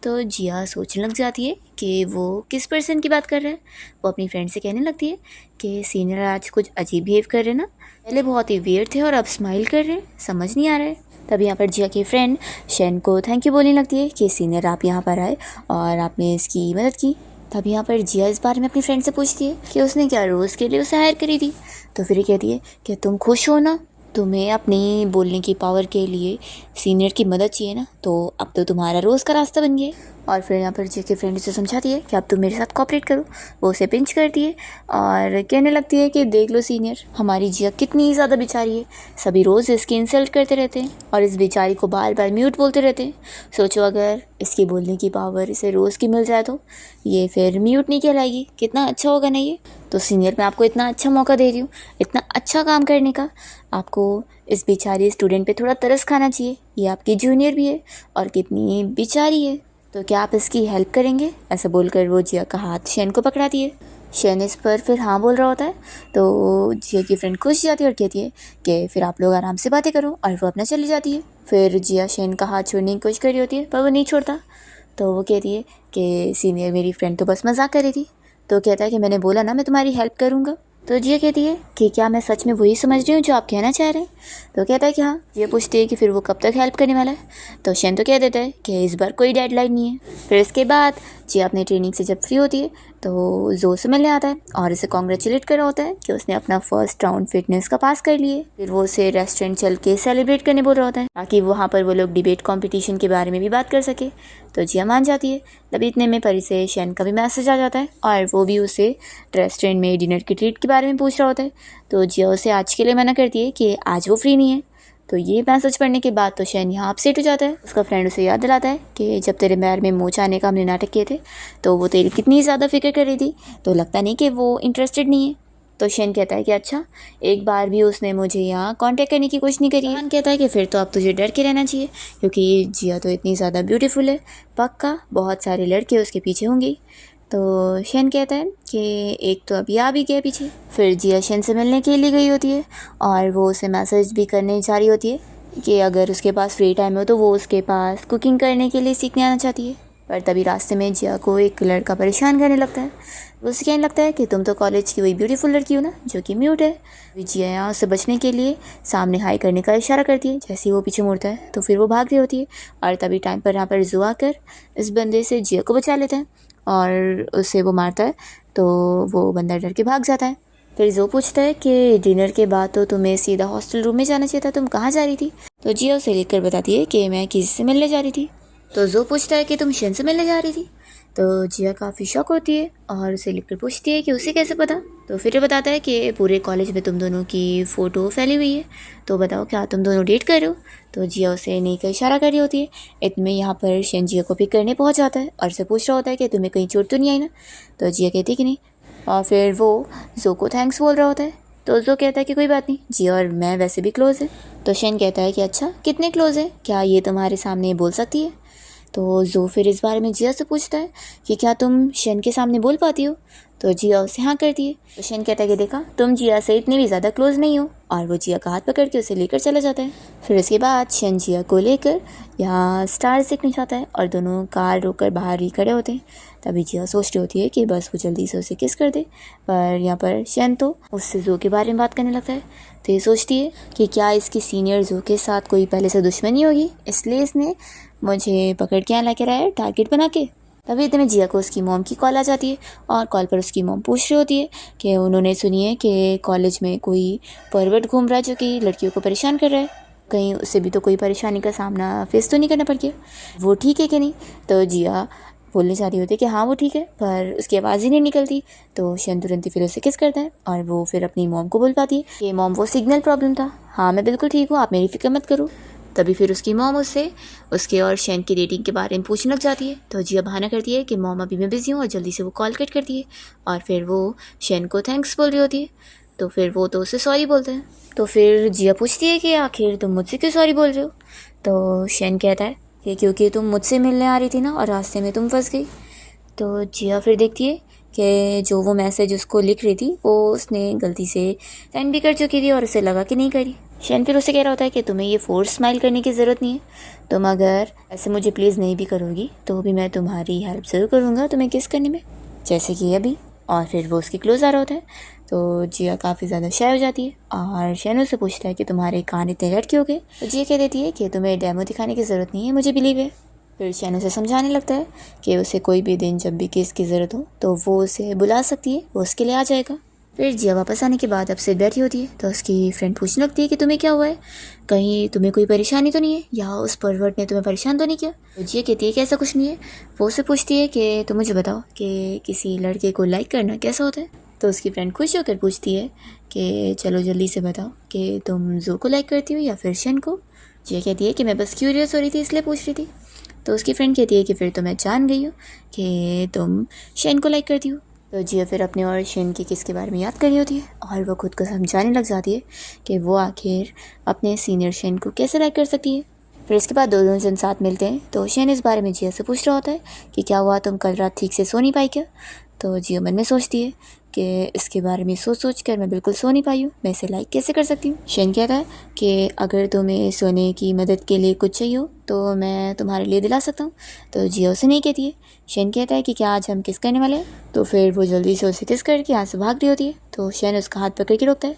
[SPEAKER 1] तो जिया सोचने लग जाती है कि वो किस पर्सन की बात कर रहा है। वो अपनी फ्रेंड से कहने लगती है कि सीनियर आज कुछ अजीब बिहेव कर रहे हैं ना, पहले बहुत ही वियर्ड थे और अब स्माइल कर रहे हैं, समझ नहीं आ रहा है। तभी यहाँ पर जिया की फ्रेंड शेन को थैंक यू बोलने लगती है कि सीनियर आप यहाँ पर आए और आपने इसकी मदद की। तभी यहाँ पर जिया इस बारे में अपनी फ्रेंड से पूछती है कि उसने क्या रोज़ के लिए उसे हायर करी थी। तो फिर ये कहती है कि तुम खुश हो ना, तुम्हें अपनी बोलने की पावर के लिए सीनियर की मदद चाहिए ना, तो अब तो तुम्हारा रोज़ का रास्ता बन गया। और फिर यहाँ पर जिया की फ्रेंड उसे समझाती है कि अब तुम मेरे साथ कोऑपरेट करो। वो उसे पिंच करती है और कहने लगती है कि देख लो सीनियर, हमारी जिया कितनी ज़्यादा बेचारी है, सभी रोज़ इसकी इंसल्ट करते रहते हैं और इस बेचारी को बार बार म्यूट बोलते रहते हैं। सोचो अगर इसकी बोलने की पावर इसे रोज़ की मिल जाए तो ये फिर म्यूट नहीं कहलाएगी, कितना अच्छा होगा ना ये। तो सीनियर, मैं आपको इतना अच्छा मौका दे रही हूँ, इतना अच्छा काम करने का, आपको इस बेचारी स्टूडेंट पे थोड़ा तरस खाना चाहिए। ये आपकी जूनियर भी है और कितनी बेचारी है, तो क्या आप इसकी हेल्प करेंगे। ऐसा बोलकर वो जिया का हाथ शेन को पकड़ाती है। शेन इस पर फिर हाँ बोल रहा होता है तो जिया की फ्रेंड खुश जाती है और कहती है कि फिर आप लोग आराम से बातें करो, और वो अपना चली जाती है। फिर जिया शेन का हाथ छोड़ने की कोशिश कर रही होती है पर वो नहीं छोड़ता। तो वो कहती है कि सीनियर, मेरी फ्रेंड तो बस मजाक कर रही थी। तो कहता है कि मैंने बोला ना मैं तुम्हारी हेल्प करूँगा। तो जिया कहती है कि क्या मैं सच में वही समझ रही हूँ जो आप कहना चाह रहे हैं। तो कहता है कि हाँ। जिया पूछती है कि फिर वो कब तक हेल्प करने वाला है। तो शेन तो कह देता है कि इस बार कोई डेडलाइन नहीं है। फिर इसके बाद जिया अपनी ट्रेनिंग से जब फ्री होती है तो जो से मिलने आता है और इसे कॉन्ग्रेचुलेट कर रहा होता है कि उसने अपना फर्स्ट राउंड फिटनेस का पास कर लिए। फिर वो उसे रेस्टोरेंट चल के सेलिब्रेट करने बोल रहा होता है ताकि वहाँ पर वो लोग डिबेट कॉम्पिटिशन के बारे में भी बात कर सके। तो जिया मान जाती है। तभी इतने में परी से शेन का भी मैसेज आ जाता है और वो भी उसे रेस्टोरेंट में डिनर की ट्रीट के बारे में पूछ रहा होता है। तो जिया उसे आज के लिए मना करती है कि आज वो फ्री नहीं है। तो ये मैसेज पढ़ने के बाद तो शेन यहाँ अपसेट हो जाता है। उसका फ्रेंड उसे याद दिलाता है कि जब तेरे पैर में मोच आने का हमने नाटक किए थे तो वो तेरी कितनी ज़्यादा फिक्र कर रही थी, तो लगता नहीं कि वो इंटरेस्टेड नहीं है। तो शेन कहता है कि अच्छा, एक बार भी उसने मुझे यहाँ कांटेक्ट करने की कोशिश नहीं करी है। कहता है कि फिर तो अब तुझे डर के रहना चाहिए क्योंकि जिया तो इतनी ज़्यादा ब्यूटीफुल है, पक्का बहुत सारे लड़के उसके पीछे होंगे। तो शेन कहता है कि एक तो अभी आ भी गया पीछे। फिर जिया शेन से मिलने के लिए गई होती है और वो उसे मैसेज भी करने जा रही होती है कि अगर उसके पास फ्री टाइम हो तो वो उसके पास कुकिंग करने के लिए सीखने आना चाहती है। पर तभी रास्ते में जिया को एक लड़का परेशान करने लगता है। वो उसे कहने लगता है कि तुम तो कॉलेज की वही ब्यूटीफुल लड़की हो ना जो कि म्यूट है। जिया यहाँ उससे बचने के लिए सामने हाई करने का इशारा करती है। जैसे ही वो पीछे मुड़ता है तो फिर वो भाग रही होती है और तभी टाइम पर यहाँ पर जो आकर इस बंदे से जिया को बचा लेता है और उसे वो मारता है। तो वो बंदा डर के भाग जाता है। फिर जो पूछता है कि डिनर के बाद तो तुम्हें सीधा हॉस्टल रूम में जाना चाहिए था, तुम कहाँ जा रही थी। तो जिया उसे लेकर बताती है कि मैं किसी से मिलने जा रही थी। तो जो पूछता है कि तुम शेन से मिलने जा रही थी। तो जिया काफ़ी शॉक होती है और उसे लिखकर पूछती है कि उसे कैसे पता। तो फिर बताता है कि पूरे कॉलेज में तुम दोनों की फ़ोटो फैली हुई है, तो बताओ क्या तुम दोनों डेट कर रहे हो। तो जिया उसे नहीं का इशारा कर रही होती है। इतने यहाँ पर शेन जिया को पिक करने पहुँच जाता है और उसे पूछ रहा होता है कि तुम्हें कहीं चोट तो नहीं आई ना। तो जिया कहती है कि नहीं, और फिर वो जो को थैंक्स बोल रहा होता है। तो जो कहता है कि कोई बात नहीं, जिया और मैं वैसे भी क्लोज़ है। तो शेन कहता है कि अच्छा, कितने क्लोज़ है, क्या ये तुम्हारे सामने बोल सकती है। तो जो फिर इस बारे में जिया से पूछता है कि क्या तुम शन के सामने बोल पाती हो, तो जिया उसे हाँ करती है। तो शन कहता है कि देखा तुम जिया से इतनी भी ज़्यादा क्लोज नहीं हो, और वो जिया का हाथ पकड़ के उसे लेकर चला जाता है। फिर उसके बाद शन जिया को लेकर यहाँ स्टार्स देखने जाता है और दोनों कार रोककर बाहर ही खड़े होते हैं। तभी जिया सोच रही होती है कि बस वो जल्दी से उसे किस कर दे, पर यहाँ पर शन तो उससे जो के बारे में बात करने लगता है। तो ये सोचती है कि क्या इसकी सीनियर जो के साथ कोई पहले से दुश्मनी होगी, इसलिए इसने मुझे पकड़ के यहाँ लेकर आया है टारगेट बना के। तभी इतने में जिया को उसकी मॉम की कॉल आ जाती है और कॉल पर उसकी मॉम पूछ रही होती है कि उन्होंने सुनी है कि कॉलेज में कोई परवर्ट घूम रहा है जो कि लड़कियों को परेशान कर रहा है, कहीं उससे भी तो कोई परेशानी का सामना फेस तो नहीं करना पड़ गया, वो ठीक है कि नहीं। तो जिया बोलने चाह रही होती है कि हाँ वो ठीक है, पर उसकी आवाज़ ही नहीं निकलती। तो शन तुरंत ही फिर उसे किस करता है और वो फिर अपनी मॉम को बोल पाती है कि मॉम वो सिग्नल प्रॉब्लम था, हाँ मैं बिल्कुल ठीक हूँ, आप मेरी फिक्र मत करो। तभी फिर उसकी मॉम उससे उसके और शन की डेटिंग के बारे में पूछने लग जाती है। तो जिया बहाना करती है कि मॉम अभी मैं बिज़ी हूँ और जल्दी से वो कॉल कट करती है और फिर वो शन को थैंक्स बोल रही होती है। तो फिर वो तो उसे सॉरी बोलते हैं। तो फिर जिया पूछती है कि आखिर तुम मुझसे क्यों सॉरी बोल रहे हो। तो शन कहता है कि क्योंकि तुम मुझसे मिलने आ रही थी ना और रास्ते में तुम फंस गई। तो जिया फिर देखती है कि जो वो मैसेज उसको लिख रही थी वो उसने गलती से सेंड भी कर चुकी थी और उसे लगा कि नहीं करी। शन फिर उसे कह रहा होता है कि तुम्हें ये फोर्स स्माइल करने की ज़रूरत नहीं है, तुम अगर ऐसे मुझे प्लीज़ नहीं भी करोगी तो भी मैं तुम्हारी हेल्प ज़रूर करूँगा तुम्हें किस करने में, जैसे कि अभी। और फिर वो उसकी क्लोज आ रहा होता है। तो जिया काफ़ी ज़्यादा शाय हो जाती है और शन उससे पूछता है कि तुम्हारे कान इतने रेड क्यों हो गए। तो जिया कह देती है कि तुम्हें डेमो दिखाने की ज़रूरत नहीं है, मुझे बिलीव है। फिर शन उसे समझाने लगता है कि उसे कोई भी दिन जब भी किस की ज़रूरत हो तो वो उसे बुला सकती है, वो उसके लिए आ जाएगा। फिर जिया वापस आने के बाद अब से बैठी होती है तो उसकी फ्रेंड पूछने लगती है कि तुम्हें क्या हुआ है, कहीं तुम्हें कोई परेशानी तो नहीं है, या उस परवर्ट ने तुम्हें परेशान तो नहीं किया। तो जिया कहती है कि ऐसा कुछ नहीं है। वो उससे पूछती है कि तुम मुझे बताओ कि किसी लड़के को लाइक करना कैसा होता है। तो उसकी फ्रेंड खुश होकर पूछती है कि चलो जल्दी से बताओ कि तुम जो को लाइक करती हो या फिर शन को। जिया कहती है कि मैं बस क्यूरियस हो रही थी इसलिए पूछ रही थी। तो उसकी फ्रेंड कहती है कि फिर तो मैं जान गई हूँ कि तुम शन को लाइक करती हो। तो जिया फिर अपने और शन की किस के बारे में याद कर रही होती है और वो खुद को समझाने लग जाती है कि वो आखिर अपने सीनियर शन को कैसे लाइक कर सकती है। फिर इसके बाद दोनों जन साथ मिलते हैं तो शन इस बारे में जिया से पूछ रहा होता है कि क्या हुआ, तुम कल रात ठीक से सो नहीं पाई क्या। तो जिया मन में सोचती है कि इसके बारे में सोच कर मैं बिल्कुल सो नहीं पाई हूँ, मैं इसे लाइक कैसे कर सकती हूँ। शन कहता है कि अगर तुम्हें सोने की मदद के लिए कुछ चाहिए हो तो मैं तुम्हारे लिए दिला सकता हूँ। तो जिया उसे नहीं कहती है। शन कहता है कि क्या आज हम किस करने वाले हैं। तो फिर वो जल्दी से उसे किस करके यहाँ से भाग रही होती है। तो शन उसका हाथ पकड़ के रोकता है।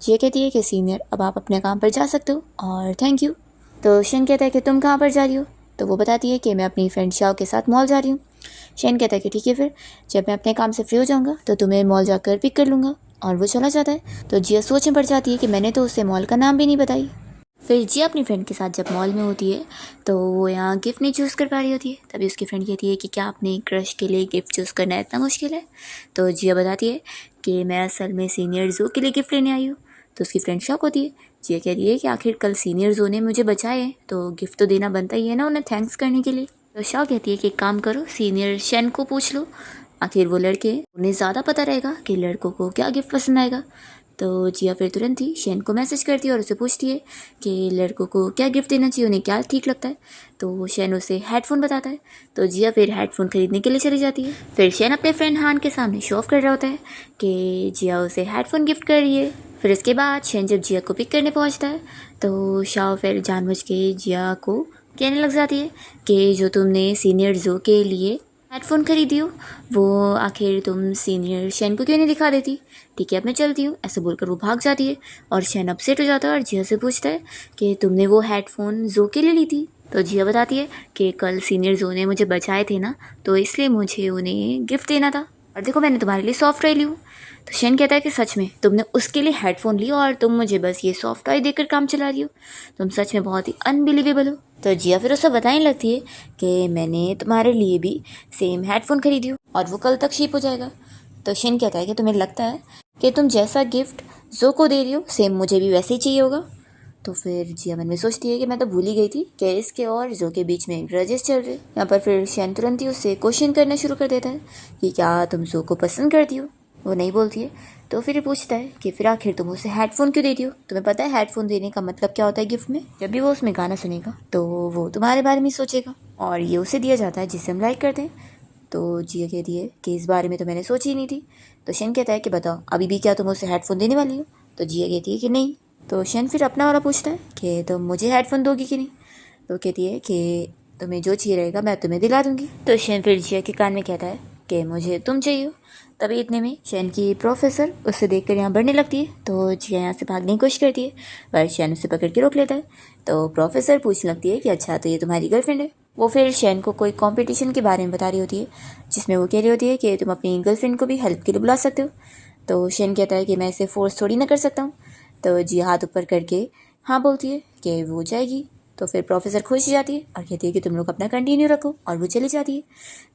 [SPEAKER 1] जिया कहती है कि सीनियर अब आप अपने काम पर जा सकते हो और थैंक यू। तो शन कहता है कि तुम कहाँ पर जा रही हो। तो वो बताती है कि मैं अपनी फ्रेंड शाओ के साथ मॉल जा रही हूँ। शन कहता है कि ठीक है, फिर जब मैं अपने काम से फ्री हो जाऊँगा तो तुम्हें मॉल जाकर पिक कर लूँगा। और वो चला जाता है। तो जिया सोच में पड़ जाती है कि मैंने तो उसे मॉल का नाम भी नहीं बताई। फिर जिया अपनी फ्रेंड के साथ जब मॉल में होती है तो वो यहाँ गिफ्ट नहीं चूज़ कर पा रही होती है। तभी उसकी फ्रेंड कहती है कि क्या अपने क्रश के लिए गिफ्ट चूज़ करना इतना मुश्किल है। तो जिया बताती है कि मैं असल में सीनियर जो के लिए गिफ्ट लेने आई हूँ। तो उसकी फ्रेंड शॉक होती है। जिया कहती है कि आखिर कल सीनियर जो ने मुझे बचाए हैं तो गिफ्ट तो देना बनता ही है ना उन्हें थैंक्स करने के लिए। तो शॉक कहती है कि एक काम करो, सीनियर शन को पूछ लो, आखिर वो लड़के उन्हें ज़्यादा पता रहेगा कि लड़कों को क्या गिफ्ट पसंद आएगा। तो जिया फिर तुरंत ही शन को मैसेज करती है और उसे पूछती है कि लड़कों को क्या गिफ्ट देना चाहिए, उन्हें क्या ठीक लगता है। तो शन उसे हेडफोन बताता है। तो जिया फिर हेडफोन खरीदने के लिए चली जाती है। फिर शन अपने फ्रेंड हान के सामने शो ऑफ कर रहा होता है कि जिया उसे हेडफोन गिफ्ट कर रही है। फिर इसके बाद शन जब जिया को पिक करने पहुंचता है तो शाओ फिर जानबूझ के जिया को कहने लग जाती है कि जो तुमने सीनियर जो के लिए हेडफोन खरीदी हो वो आखिर तुम सीनियर शन को क्यों नहीं दिखा देती। ठीक है अब मैं चलती हूँ, ऐसे बोलकर वो भाग जाती है। और शन अपसेट हो जाता है और जिया से पूछता है कि तुमने वो हेडफोन जो के लिए ली थी। तो जिया बताती है कि कल सीनियर जो ने मुझे बचाए थे ना, तो इसलिए मुझे उन्हें गिफ्ट देना था, और देखो मैंने तुम्हारे लिए सॉफ्ट टॉय ली हूँ। तो शन कहता है कि सच में तुमने उसके लिए हेडफोन ली और तुम मुझे बस ये सॉफ्ट टॉय देकर काम चला रही हो, तुम सच में बहुत ही अनबिलीवेबल हो। तो जिया फिर उसे बताने लगती है कि मैंने तुम्हारे लिए भी सेम हेडफोन खरीदी हो और वो कल तक शिप हो जाएगा। तो शन कहता है कि तुम्हें लगता है कि तुम जैसा गिफ्ट जो को दे रही हो सेम मुझे भी वैसे ही चाहिए होगा। तो फिर जिया मन में सोचती है कि मैं तो भूल ही गई थी कि इसके और जो के बीच में ग्रजेस चल रहे। यहाँ पर फिर शन तुरंत ही उससे क्वेश्चन करना शुरू कर देता है कि क्या तुम जो को पसंद करती हो। वो नहीं बोलती है। तो फिर ये पूछता है कि फिर आखिर तुम उसे हेडफोन क्यों देती हो, तुम्हें पता है हेडफोन देने का मतलब क्या होता है गिफ्ट में? जब भी वो उसमें गाना सुनेगा तो वो तुम्हारे बारे में सोचेगा, और ये उसे दिया जाता है जिसे हम लाइक करते हैं। तो जिया कहती है कि इस बारे में तो मैंने सोची ही नहीं थी। तो शन कहता है कि बताओ अभी भी क्या तुम उसे हेडफोन देने वाली हो? तो जिया कहती है कि नहीं। तो शन फिर अपना वाला पूछता है कि तुम मुझे हेडफोन दोगी कि नहीं? तो कहती है कि तुम्हें जो चाहिए रहेगा मैं तुम्हें दिला दूंगी। तो शन फिर जिया के कान में कहता है कि मुझे तुम चाहिए हो। तभी इतने में शन की प्रोफेसर उसे देखकर यहाँ बढ़ने लगती है। तो जिया यहाँ से भागने की कोशिश करती है, पर शन उसे पकड़ के रोक लेता है। तो प्रोफेसर पूछने लगती है कि अच्छा तो ये तुम्हारी गर्लफ्रेंड है? वो फिर शन को कोई कंपटीशन के बारे में बता रही होती है, जिसमें वो कह रही होती है कि तुम अपनी गर्लफ्रेंड को भी हेल्प के लिए बुला सकते हो। तो शन कहता है कि मैं इसे फोर्स थोड़ी ना कर सकता हूँ। तो जिया हाथ ऊपर करके हाँ बोलती है कि वो जाएगी। तो फिर प्रोफेसर खुश हो जाती है और कहती है कि तुम लोग अपना कंटिन्यू रखो, और वो चली जाती है।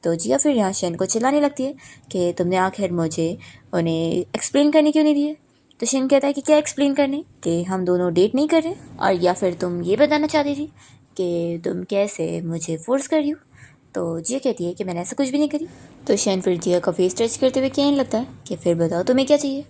[SPEAKER 1] तो जिया फिर यहाँ शन को चिल्लाने लगती है कि तुमने आखिर मुझे उन्हें एक्सप्लेन करने क्यों नहीं दिए? तो शन कहता है कि क्या एक्सप्लेन करने, कि हम दोनों डेट नहीं कर रहे, और या फिर तुम ये बताना चाहती थी कि तुम कैसे मुझे फोर्स कर रही हो? तो जिया कहती है कि मैंने ऐसा कुछ भी नहीं करी। तो शन फिर जिया का फेस टच करते हुए कहने लगता है कि फिर बताओ तुम्हें क्या चाहिए।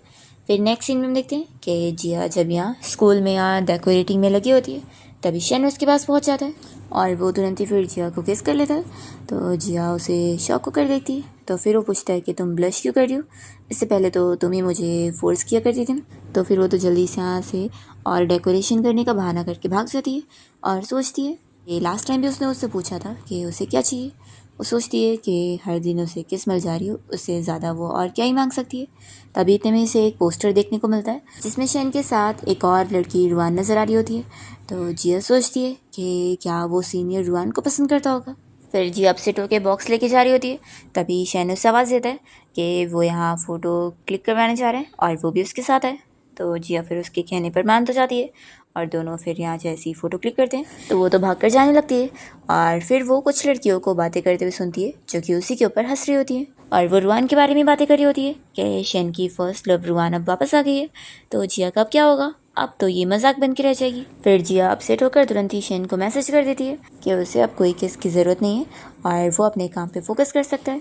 [SPEAKER 1] फिर नेक्स्ट सीन में हम देखते हैं कि जिया जब यहाँ स्कूल में यहाँ डेकोरेटिंग में लगी होती है, तभी शन उसके पास पहुँच जाता है और वो तुरंत ही फिर जिया को किस कर लेता है। तो जिया उसे शॉक होकर देखती है। तो फिर वो पूछता है कि तुम ब्लश क्यों कर रही हो, इससे पहले तो तुम ही मुझे फोर्स किया करती थी ना। तो फिर वो तो जल्दी से यहाँ से और डेकोरेशन करने का बहाना करके भाग जाती है और सोचती है ये लास्ट टाइम भी उसने उससे पूछा था कि उसे क्या चाहिए। वो सोचती है कि हर दिन उसे किस मिल जा रही हो, उससे ज़्यादा वो और क्या ही मांग सकती है। तभी इतने में से एक पोस्टर देखने को मिलता है जिसमें शन के साथ एक और लड़की रुआन नज़र आ रही होती है। तो जिया सोचती है कि क्या वो सीनियर रुआन को पसंद करता होगा। फिर जिया अपसेट होकर बॉक्स लेके जा रही होती है। तभी शन उससे आवाज़ देता है कि वो यहाँ फ़ोटो क्लिक करवाने जा रहे हैं और वो भी उसके साथ है। तो जिया फिर उसके कहने पर मान तो जाती है और दोनों फिर यहाँ जैसी फ़ोटो क्लिक करते हैं तो वो तो भागकर जाने लगती है। और फिर वो कुछ लड़कियों को बातें करते हुए सुनती है जो कि उसी के ऊपर हंस रही होती है, और वो रुआन के बारे में बातें कर रही होती है कि शन की फर्स्ट लव रुआन अब वापस आ गई है। तो जिया का अब क्या होगा, अब तो ये मजाक बन के रह जाएगी। फिर जिया अपसेट होकर तुरंत ही शन को मैसेज कर देती है कि उसे अब कोई किस की ज़रूरत नहीं है और वो अपने काम पे फोकस कर सकता है।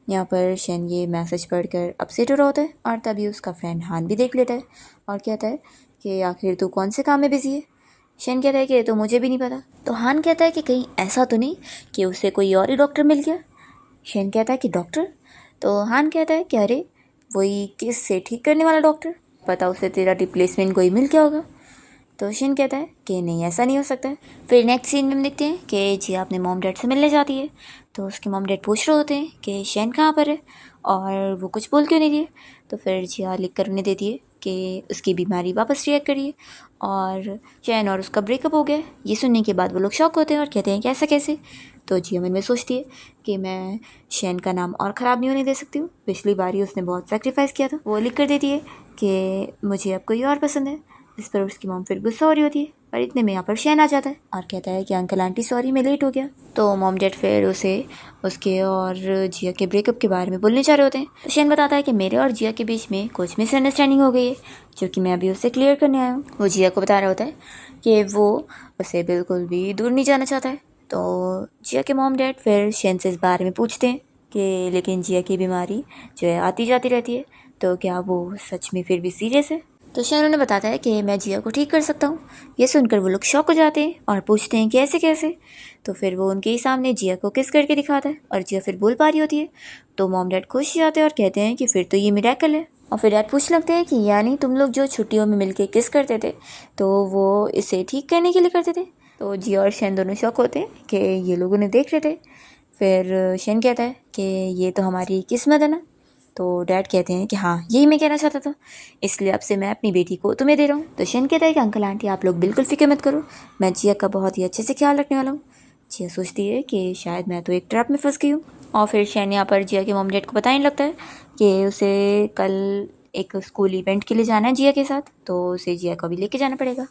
[SPEAKER 1] यहाँ पर शन ये मैसेज पढ़कर अपसेट हो रहा होता है और तभी उसका फ्रेंड हान भी देख लेता है और कहता है कि आखिर तू कौन से काम में बिजी है। शन कहता है कि तो मुझे भी नहीं पता। तो हान कहता है कि कहीं ऐसा तो नहीं कि उसे कोई और ही डॉक्टर मिल गया। शन कहता है कि डॉक्टर? तो हान कहता है कि अरे वही किस से ठीक करने वाला डॉक्टर, पता उसे तेरा रिप्लेसमेंट कोई मिल गया होगा। तो शन कहता है कि नहीं ऐसा नहीं हो सकता है। फिर नेक्स्ट सीन में हम देखते हैं कि जिया अपने मॉम डैड से मिलने जाती है। तो उसके मॉम डैड पूछ रहे होते हैं कि शन कहाँ पर है और वो कुछ बोल क्यों नहीं रही है। तो फिर जिया लिख कर उन्हें देती है कि उसकी बीमारी वापस रिएक्ट करी है और शन और उसका ब्रेकअप हो गया है। ये सुनने के बाद वो लोग शॉक होते हैं और कहते हैं कि ऐसा कैसे। तो जिया मन में सोचती है कि मैं शन का नाम और ख़राब नहीं होने दे सकती हूँ, पिछली बार ही उसने बहुत सेक्रीफाइस किया था। वो लिख कर देती है कि मुझे अब कोई और पसंद है। इस पर उसकी मॉम फिर गुस्सा हो रही होती है, पर इतने में यहाँ पर शन आ जाता है और कहता है कि अंकल आंटी सॉरी मैं लेट हो गया। तो मॉम डैड फिर उसे उसके और जिया के ब्रेकअप के बारे में बोलने जा रहे होते हैं। तो शन बताता है कि मेरे और जिया के बीच में कुछ मिसअंडरस्टैंडिंग हो गई है जो कि मैं अभी उससे क्लियर करने आया हूँ। वो जिया को बता रहा होता है कि वो उसे बिल्कुल भी दूर नहीं जाना चाहता है। तो जिया के मॉम डैड फिर शन से इस बारे में पूछते हैं कि लेकिन जिया की बीमारी जो है आती जाती रहती है, तो क्या वो सच में फिर भी सीरियस है। तो शन उन्हें बताता है कि मैं जिया को ठीक कर सकता हूँ। ये सुनकर वो लोग शॉक हो जाते हैं और पूछते हैं कि ऐसे कैसे। तो फिर वो उनके ही सामने जिया को किस करके दिखाता है और जिया फिर बोल पा रही होती है। तो मॉम डैड खुश हो जाते हैं और कहते हैं कि फिर तो ये मिरेकल है। और फिर डैड पूछ लगते हैं कि यानी तुम लोग जो छुट्टियों में मिलके किस करते थे तो वो इसे ठीक करने के लिए करते थे। तो जिया और शन दोनों शॉक होते हैं कि ये लोग उन्हें देख रहे थे। फिर शन कहता है कि ये तो हमारी किस्मत है ना। तो डैड कहते हैं कि हाँ यही मैं कहना चाहता था, इसलिए अब से मैं अपनी बेटी को तुम्हें दे रहा हूँ। तो शन कहता है कि अंकल आंटी आप लोग बिल्कुल फिक्र मत करो, मैं जिया का बहुत ही अच्छे से ख्याल रखने वाला हूँ। जिया सोचती है कि शायद मैं तो एक ट्रैप में फंस गई हूँ। और फिर शन यहाँ पर जिया के मॉम डैड को बताने लगता है कि उसे कल एक स्कूल इवेंट के लिए जाना है जिया के साथ, तो उसे जिया को भी लेके जाना पड़ेगा।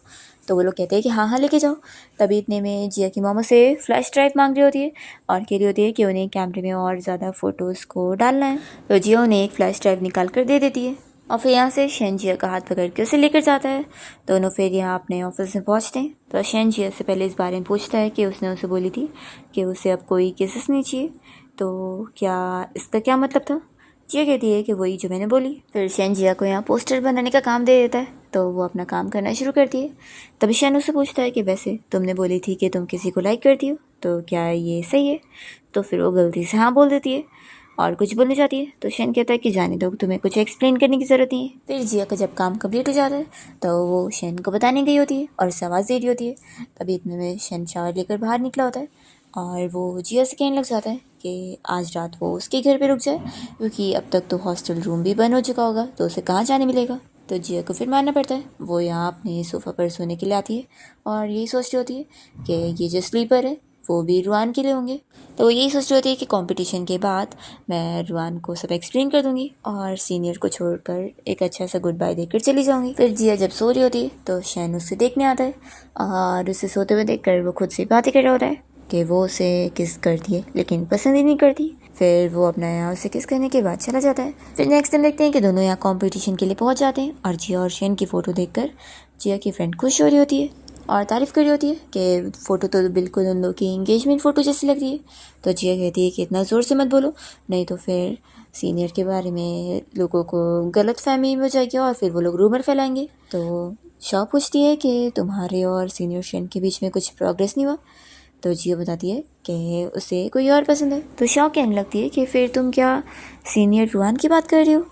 [SPEAKER 1] तो वो लोग कहते हैं कि हाँ हाँ लेके जाओ। तभी इतने में जिया की मामा से फ्लैश ड्राइव मांग रही होती है और कह रही होती है कि उन्हें कैमरे में और ज़्यादा फ़ोटोज़ को डालना है। तो जिया उन्हें एक फ्लैश ड्राइव निकाल कर दे देती है और फिर यहाँ से शन जिया का हाथ पकड़ के उसे लेकर जाता है। दोनों फिर यहाँ अपने ऑफिस में पहुँचते हैं। तो शन जिया से पहले इस बारे में पूछता है कि उसने उसे बोली थी कि उसे अब कोई केसेस नहीं चाहिए, तो क्या इसका क्या मतलब था। जिया कहती है कि वही जो मैंने बोली। फिर शेन जिया को यहाँ पोस्टर बनाने का काम दे देता है, तो वो अपना काम करना शुरू करती है। तभी शेन उससे पूछता है कि वैसे तुमने बोली थी कि तुम किसी को लाइक करती हो, तो क्या ये सही है? तो फिर वो गलती से हाँ बोल देती है और कुछ बोलने जाती है। तो शेन कहता है कि जाने दो, तुम्हें कुछ एक्सप्लेन करने की ज़रूरत नहीं है। फिर जिया का जब काम कंप्लीट हो जाता है तो वो शेन को बताने गई होती है और उसे आवाज़ दे रही होती है। तभी इतने में शेन शावर लेकर बाहर निकला होता है और वो जिया से कहने लग जाता है कि आज रात वो उसके घर पे रुक जाए, क्योंकि अब तक तो हॉस्टल रूम भी बंद हो चुका होगा, तो उसे कहाँ जाने मिलेगा। तो जिया को फिर मानना पड़ता है। वो यहाँ अपने सोफ़ा पर सोने के लिए आती है और यही सोच रही होती है कि ये जो स्लीपर है वो भी रुआन के लिए होंगे। तो वो यही सोच रही होती है कि कंपटीशन के बाद मैं रुआन को सब एक्सप्लेन कर दूंगी और सीनियर को छोड़कर एक अच्छा सा गुड बाय देकर चली जाऊंगी। फिर जिया जब सो रही होती है तो शैन उससे देखने आता है और उसे सोते हुए देखकर वो खुद से बातें कर रहा होता है कि वो उसे किस करती है लेकिन पसंद ही नहीं करती। फिर वो अपना यहाँ उसे किस करने के बाद चला जाता है। फिर नेक्स्ट टाइम देखते हैं कि दोनों यहाँ कंपटीशन के लिए पहुँच जाते हैं और जिया और शेन की फ़ोटो देखकर जिया की फ्रेंड खुश हो रही होती है और तारीफ़ कर रही होती है कि फ़ोटो तो बिल्कुल उन लोगों की इंगेजमेंट फ़ोटो जैसी लग रही है। तो जिया कहती है कि इतना ज़ोर से मत बोलो, नहीं तो फिर सीनियर के बारे में लोगों को गलत फहमी हो जाएगी और फिर वो लोग रूमर फैलाएंगे। तो शॉ पूछती है कि तुम्हारे और सीनियर शेन के बीच में कुछ प्रोग्रेस नहीं हुआ। तो जिया बताती है कि उसे कोई और पसंद है। तो शॉ कहने लगती है कि फिर तुम क्या सीनियर रुआन की बात कर रही हो?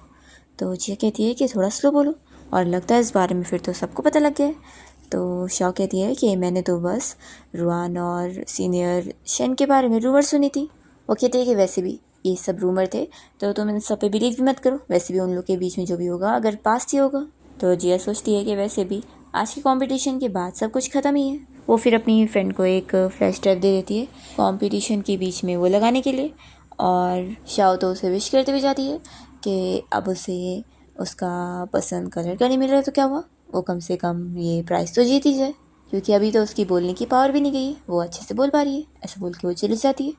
[SPEAKER 1] तो जिया कहती है कि थोड़ा स्लो बोलो, और लगता है इस बारे में फिर तो सबको पता लग गया है। तो शॉ कहती है कि मैंने तो बस रुआन और सीनियर शेन के बारे में रूमर सुनी थी। वो कहती है कि वैसे भी ये सब रूमर थे, तो तुम इन सब पे बिलीव भी मत करो, वैसे भी उन लोग के बीच में जो भी होगा अगर पास्ट ही होगा। तो जिया सोचती है कि वैसे भी आज के कंपटीशन के बाद सब कुछ ख़त्म ही है। वो फिर अपनी फ्रेंड को एक फ्लैश ड्राइव दे देती है कंपटीशन के बीच में वो लगाने के लिए, और शाओ तो उसे विश करते हुए जाती है कि अब उसे उसका पसंद कलर का नहीं मिल रहा तो क्या हुआ, वो कम से कम ये प्राइज़ तो जीत ही जाए, क्योंकि अभी तो उसकी बोलने की पावर भी नहीं गई है, वो अच्छे से बोल पा रही है। ऐसा बोल के वो चली जाती है।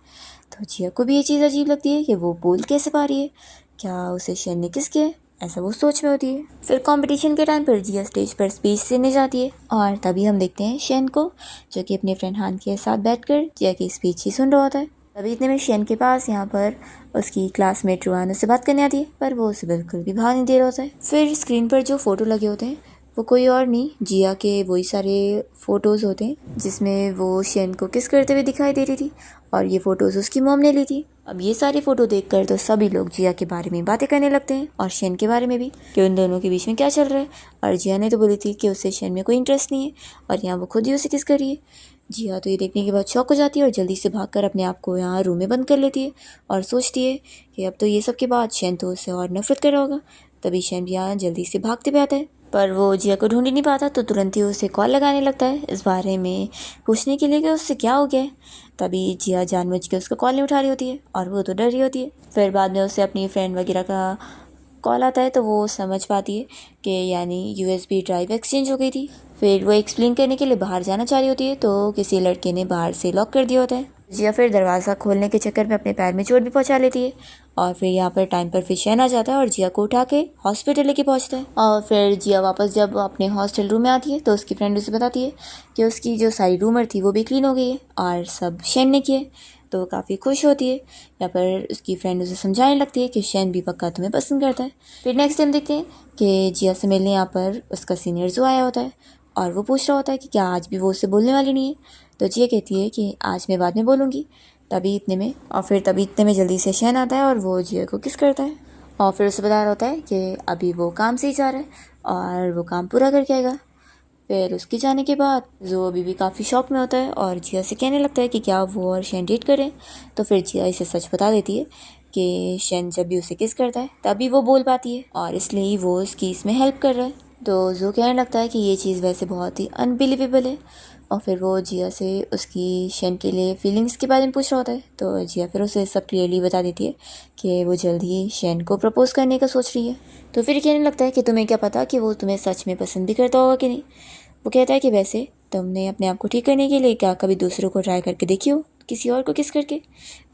[SPEAKER 1] तो जिया को भी ये चीज़ अजीब लगती है कि वो बोल कैसे पा रही है, क्या उसे शेन ने किस किया है, ऐसा वो सोच में होती है। फिर कंपटीशन के टाइम पर जिया स्टेज पर स्पीच देने जाती है और तभी हम देखते हैं शेन को, जो कि अपने फ्रेंड हान के साथ बैठकर जिया की स्पीच ही सुन रहा होता है। तभी इतने में शेन के पास यहाँ पर उसकी क्लासमेट रुआन से बात करने आती है, पर वो उसे बिल्कुल भी भाव नहीं दे रहा होता है। फिर स्क्रीन पर जो फ़ोटो लगे होते हैं वो कोई और नहीं, जिया के वही सारे फ़ोटोज़ होते हैं जिसमें वो शेन को किस करते हुए दिखाई दे रही थी, और ये फ़ोटोज़ उसकी मॉम ने ली थी। अब ये सारी फ़ोटो देखकर तो सभी लोग जिया के बारे में बातें करने लगते हैं और शेन के बारे में भी, कि उन दोनों के बीच में क्या चल रहा है। और जिया ने तो बोली थी कि उसे शेन में कोई इंटरेस्ट नहीं है, और यहाँ वो खुद ही उसे किस कर रही है। जिया तो ये देखने के बाद शॉक हो जाती है और जल्दी से भागकर अपने आप को यहाँ रूम में बंद कर लेती है और सोचती है कि अब तो ये सब के बाद शेन तो उससे और नफरत कर रहा होगा। तभी शेन भी यहाँ जल्दी से भागते हुए आता है, पर वो जिया को ढूंढ ही नहीं पाता, तो तुरंत ही उसे कॉल लगाने लगता है इस बारे में पूछने के लिए कि उससे क्या हो गया है। तभी जिया जानबूझ के उसका कॉल नहीं उठा रही होती है और वो तो डर रही होती है। फिर बाद में उसे अपनी फ्रेंड वगैरह का कॉल आता है, तो वो समझ पाती है कि यानी यूएसबी ड्राइव एक्सचेंज हो गई थी। फिर वो एक्सप्लेन करने के लिए बाहर जाना चाह रही होती है, तो किसी लड़के ने बाहर से लॉक कर दिया होता है। जिया फिर दरवाज़ा खोलने के चक्कर में अपने पैर में चोट भी पहुंचा लेती है, और फिर यहाँ पर टाइम पर फिर शेन आ जाता है और जिया को उठा के हॉस्पिटल लेके पहुँचता है। और फिर जिया वापस जब अपने हॉस्टल रूम में आती है तो उसकी फ्रेंड उसे बताती है कि उसकी जो सारी रूमर थी वो भी क्लीन हो गई है और सब शेन ने किए। तो वो काफ़ी खुश होती है। यहाँ पर उसकी फ्रेंड उसे समझाने लगती है कि शेन भी पक्का तुम्हें पसंद करता है। फिर नेक्स्ट टाइम देखते हैं कि जिया से मिलने यहाँ पर उसका सीनियर जो आया होता है और वो पूछ रहा होता है कि क्या आज भी वो उससे बोलने वाली नहीं है। तो जिया कहती है कि आज मैं बाद में बोलूँगी। तभी इतने में जल्दी से शेन आता है और वो जिया को किस करता है और फिर उसे बता रहा होता है कि अभी वो काम से ही जा रहा है और वो काम पूरा करके आएगा। फिर उसके जाने के बाद जो अभी भी काफ़ी शॉक में होता है और जिया से कहने लगता है कि क्या वो और शेन डेट करें। तो फिर जिया इसे सच बता देती है कि शेन जब भी उसे किस करता है तभी वो बोल पाती है और इसलिए ही वो उसकी इसमें हेल्प कर रहा है। तो जो कहने लगता है कि ये चीज़ वैसे बहुत ही अनबिलीवेबल है, और फिर वो जिया से उसकी शेन के लिए फीलिंग्स के बारे में पूछ रहा होता है। तो जिया फिर उसे सब क्लियरली बता देती है कि वो जल्द ही शेन को प्रपोज़ करने का सोच रही है। तो फिर कहने लगता है कि तुम्हें क्या पता कि वो तुम्हें सच में पसंद भी करता होगा कि नहीं। वो कहता है कि वैसे तुमने अपने आप को ठीक करने के लिए क्या कभी दूसरों को ट्राई करके देखी हो, किसी और को किस करके।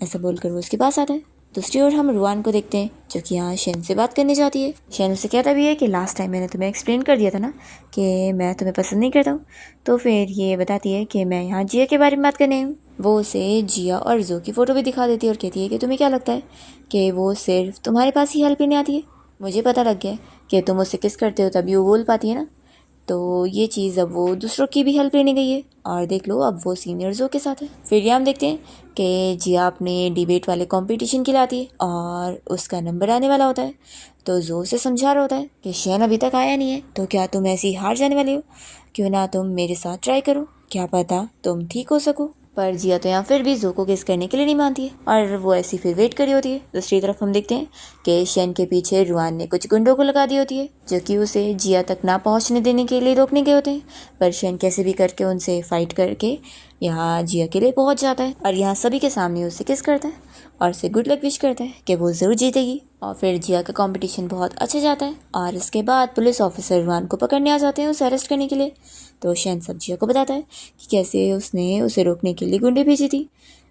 [SPEAKER 1] ऐसा बोलकर वो उसके पास आता है। दूसरी ओर हम रुआन को देखते हैं जो कि यहाँ शेन से बात करने जाती है। शेन उसे कहता भी है कि लास्ट टाइम मैंने तुम्हें एक्सप्लेन कर दिया था ना कि मैं तुम्हें पसंद नहीं करता हूँ। तो फिर ये बताती है कि मैं यहाँ जिया के बारे में बात करने आई हूँ। वो उसे जिया और जो की फ़ोटो भी दिखा देती है और कहती है कि तुम्हें क्या लगता है कि वो सिर्फ तुम्हारे पास ही हेल्प लेने आती है? मुझे पता लग गया है कि तुम उससे किस करते हो तभी वो बोल पाती है ना। तो ये चीज़ अब वो दूसरों की भी हेल्प लेने गई है और देख लो अब वो सीनियर जो के साथ है। फिर ये हम देखते हैं कि जिया अपने डिबेट वाले कंपटीशन के लिए आती है और उसका नंबर आने वाला होता है। तो जो से समझा रहा होता है कि शैन अभी तक आया नहीं है, तो क्या तुम ऐसी हार जाने वाले हो? क्यों ना तुम मेरे साथ ट्राई करो, क्या पता तुम ठीक हो सको। पर जिया तो यहाँ फिर भी जो को किस करने के लिए नहीं मानती है और वो ऐसी फिर वेट करी होती है। दूसरी तरफ हम देखते हैं कि शैन के पीछे रुआन ने कुछ गुंडों को लगा दी होती है जो कि उसे जिया तक ना पहुंचने देने के लिए रोकने गए होते हैं। पर शैन कैसे भी करके उनसे फाइट करके यहाँ जिया के लिए पहुंच जाता है और यहाँ सभी के सामने उसे किस करता है और उसे गुड लक विश करता है कि वो ज़रूर जीतेगी। और फिर जिया का कंपटीशन बहुत अच्छा जाता है और इसके बाद पुलिस ऑफिसर रुआन को पकड़ने आ जाते हैं उसे अरेस्ट करने के लिए। तो शैन सब जिया को बताता है कि कैसे उसने उसे रोकने के लिए गुंडे भेजी थी।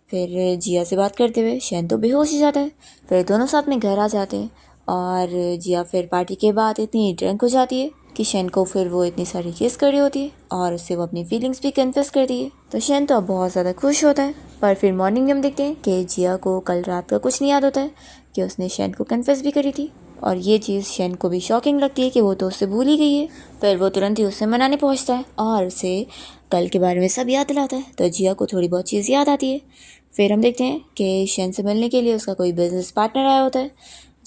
[SPEAKER 1] फिर जिया से बात करते हुए शैन तो बेहोश हो जाता है। फिर दोनों साथ में घर आ जाते हैं और जिया फिर पार्टी के बाद इतनी ड्रंक हो जाती है कि शैन को फिर वो इतनी सारी किस कर रही होती है और उससे वो अपनी फीलिंग्स भी कन्फेस करती है। तो शैन तो अब बहुत ज़्यादा खुश होता है। पर फिर मॉर्निंग में हम देखते हैं कि जिया को कल रात का कुछ नहीं याद होता है कि उसने शैन को कन्फेस भी करी थी और ये चीज़ शैन को भी शॉकिंग लगती है कि वो तो उससे भूल ही गई है। फिर वो तुरंत ही उससे मनाने पहुंचता है और उसे कल के बारे में सब याद दिलाता है। तो जिया को थोड़ी बहुत चीज़ याद आती है। फिर हम देखते हैं कि शैन से मिलने के लिए उसका कोई बिजनेस पार्टनर आया होता है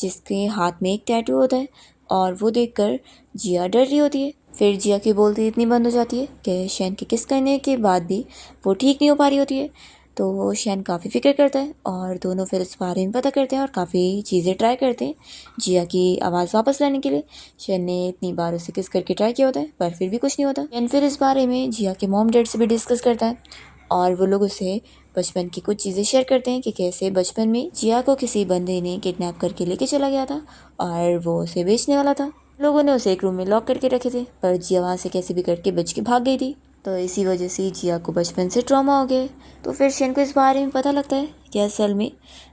[SPEAKER 1] जिसके हाथ में एक टैटू होता है और वो देखकर जिया डर रही होती है। फिर जिया की बोलती इतनी बंद हो जाती है कि शैन के किस करने के बाद भी वो ठीक नहीं हो पा रही होती है। तो शैन काफ़ी फिक्र करता है और दोनों फिर इस बारे में पता करते हैं और काफ़ी चीज़ें ट्राई करते हैं जिया की आवाज़ वापस लाने के लिए। शैन ने इतनी बार उसे किस करके ट्राई किया होता है पर फिर भी कुछ नहीं होता। शैन फिर इस बारे में जिया के मॉम डैड से भी डिस्कस करता है और वो लोग उसे बचपन की कुछ चीज़ें शेयर करते हैं कि कैसे बचपन में जिया को किसी बंदे ने किडनैप करके लेके चला गया था और वो उसे बेचने वाला था। लोगों ने उसे एक रूम में लॉक करके रखे थे पर जिया वहाँ से कैसे भी करके बच के भाग गई थी। तो इसी वजह से जिया को बचपन से ट्रॉमा हो गया। तो फिर शैन को इस बारे में पता लगता है कि असल में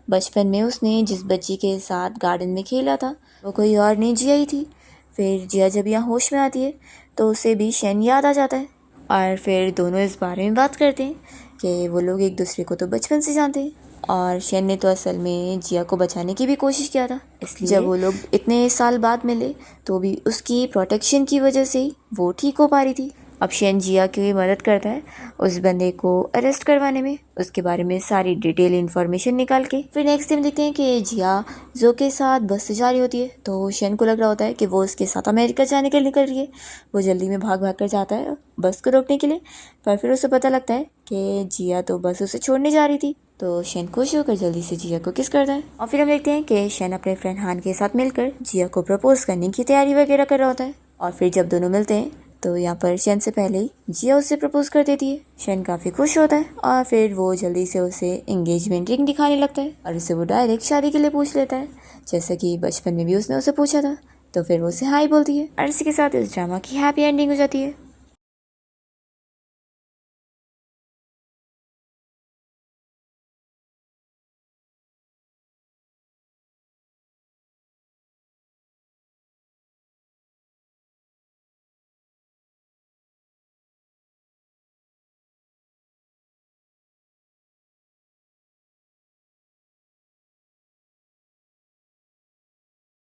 [SPEAKER 1] बचपन में उसने जिस बच्ची के साथ गार्डन में खेला था वो कोई और नहीं जिया ही थी। फिर जिया जब यहाँ होश में आती है तो उसे भी शैन याद आ जाता है और फिर दोनों इस बारे में बात करते हैं कि वो लोग एक दूसरे को तो बचपन से जानते हैं और शैन ने तो असल में जिया को बचाने की भी कोशिश किया था। इसलिए जब वो लोग इतने साल बाद मिले तो भी उसकी प्रोटेक्शन की वजह से ही वो ठीक हो पा रही थी। अब शैन जिया की मदद करता है उस बंदे को अरेस्ट करवाने में, उसके बारे में सारी डिटेल इन्फॉर्मेशन निकाल के। फिर नेक्स्ट टाइम देखते हैं कि जिया जो के साथ बस से जा रही होती है तो शैन को लग रहा होता है कि वो उसके साथ अमेरिका जाने के लिए निकल रही है। वो जल्दी में भाग भाग कर जाता है बस को रोकने के लिए पर फिर उसे पता लगता है कि जिया तो बस उसे छोड़ने जा रही थी। तो शैन खुश होकर जल्दी से जिया को किस करता है और फिर हम देखते हैं कि शैन अपने फ्रेंड हान के साथ मिलकर जिया को प्रपोज करने की तैयारी वगैरह कर रहा होता है। और फिर जब दोनों मिलते हैं तो यहाँ पर शैन से पहले ही जिया उससे प्रपोज कर देती है। शैन काफ़ी खुश होता है और फिर वो जल्दी से उसे एंगेजमेंट रिंग दिखाने लगता है और उसे वो डायरेक्ट शादी के लिए पूछ लेता है जैसा कि बचपन में भी उसने उसे पूछा था। तो फिर वो उसे हाई बोलती है और इसी के साथ इस ड्रामा की हैप्पी एंडिंग हो जाती है।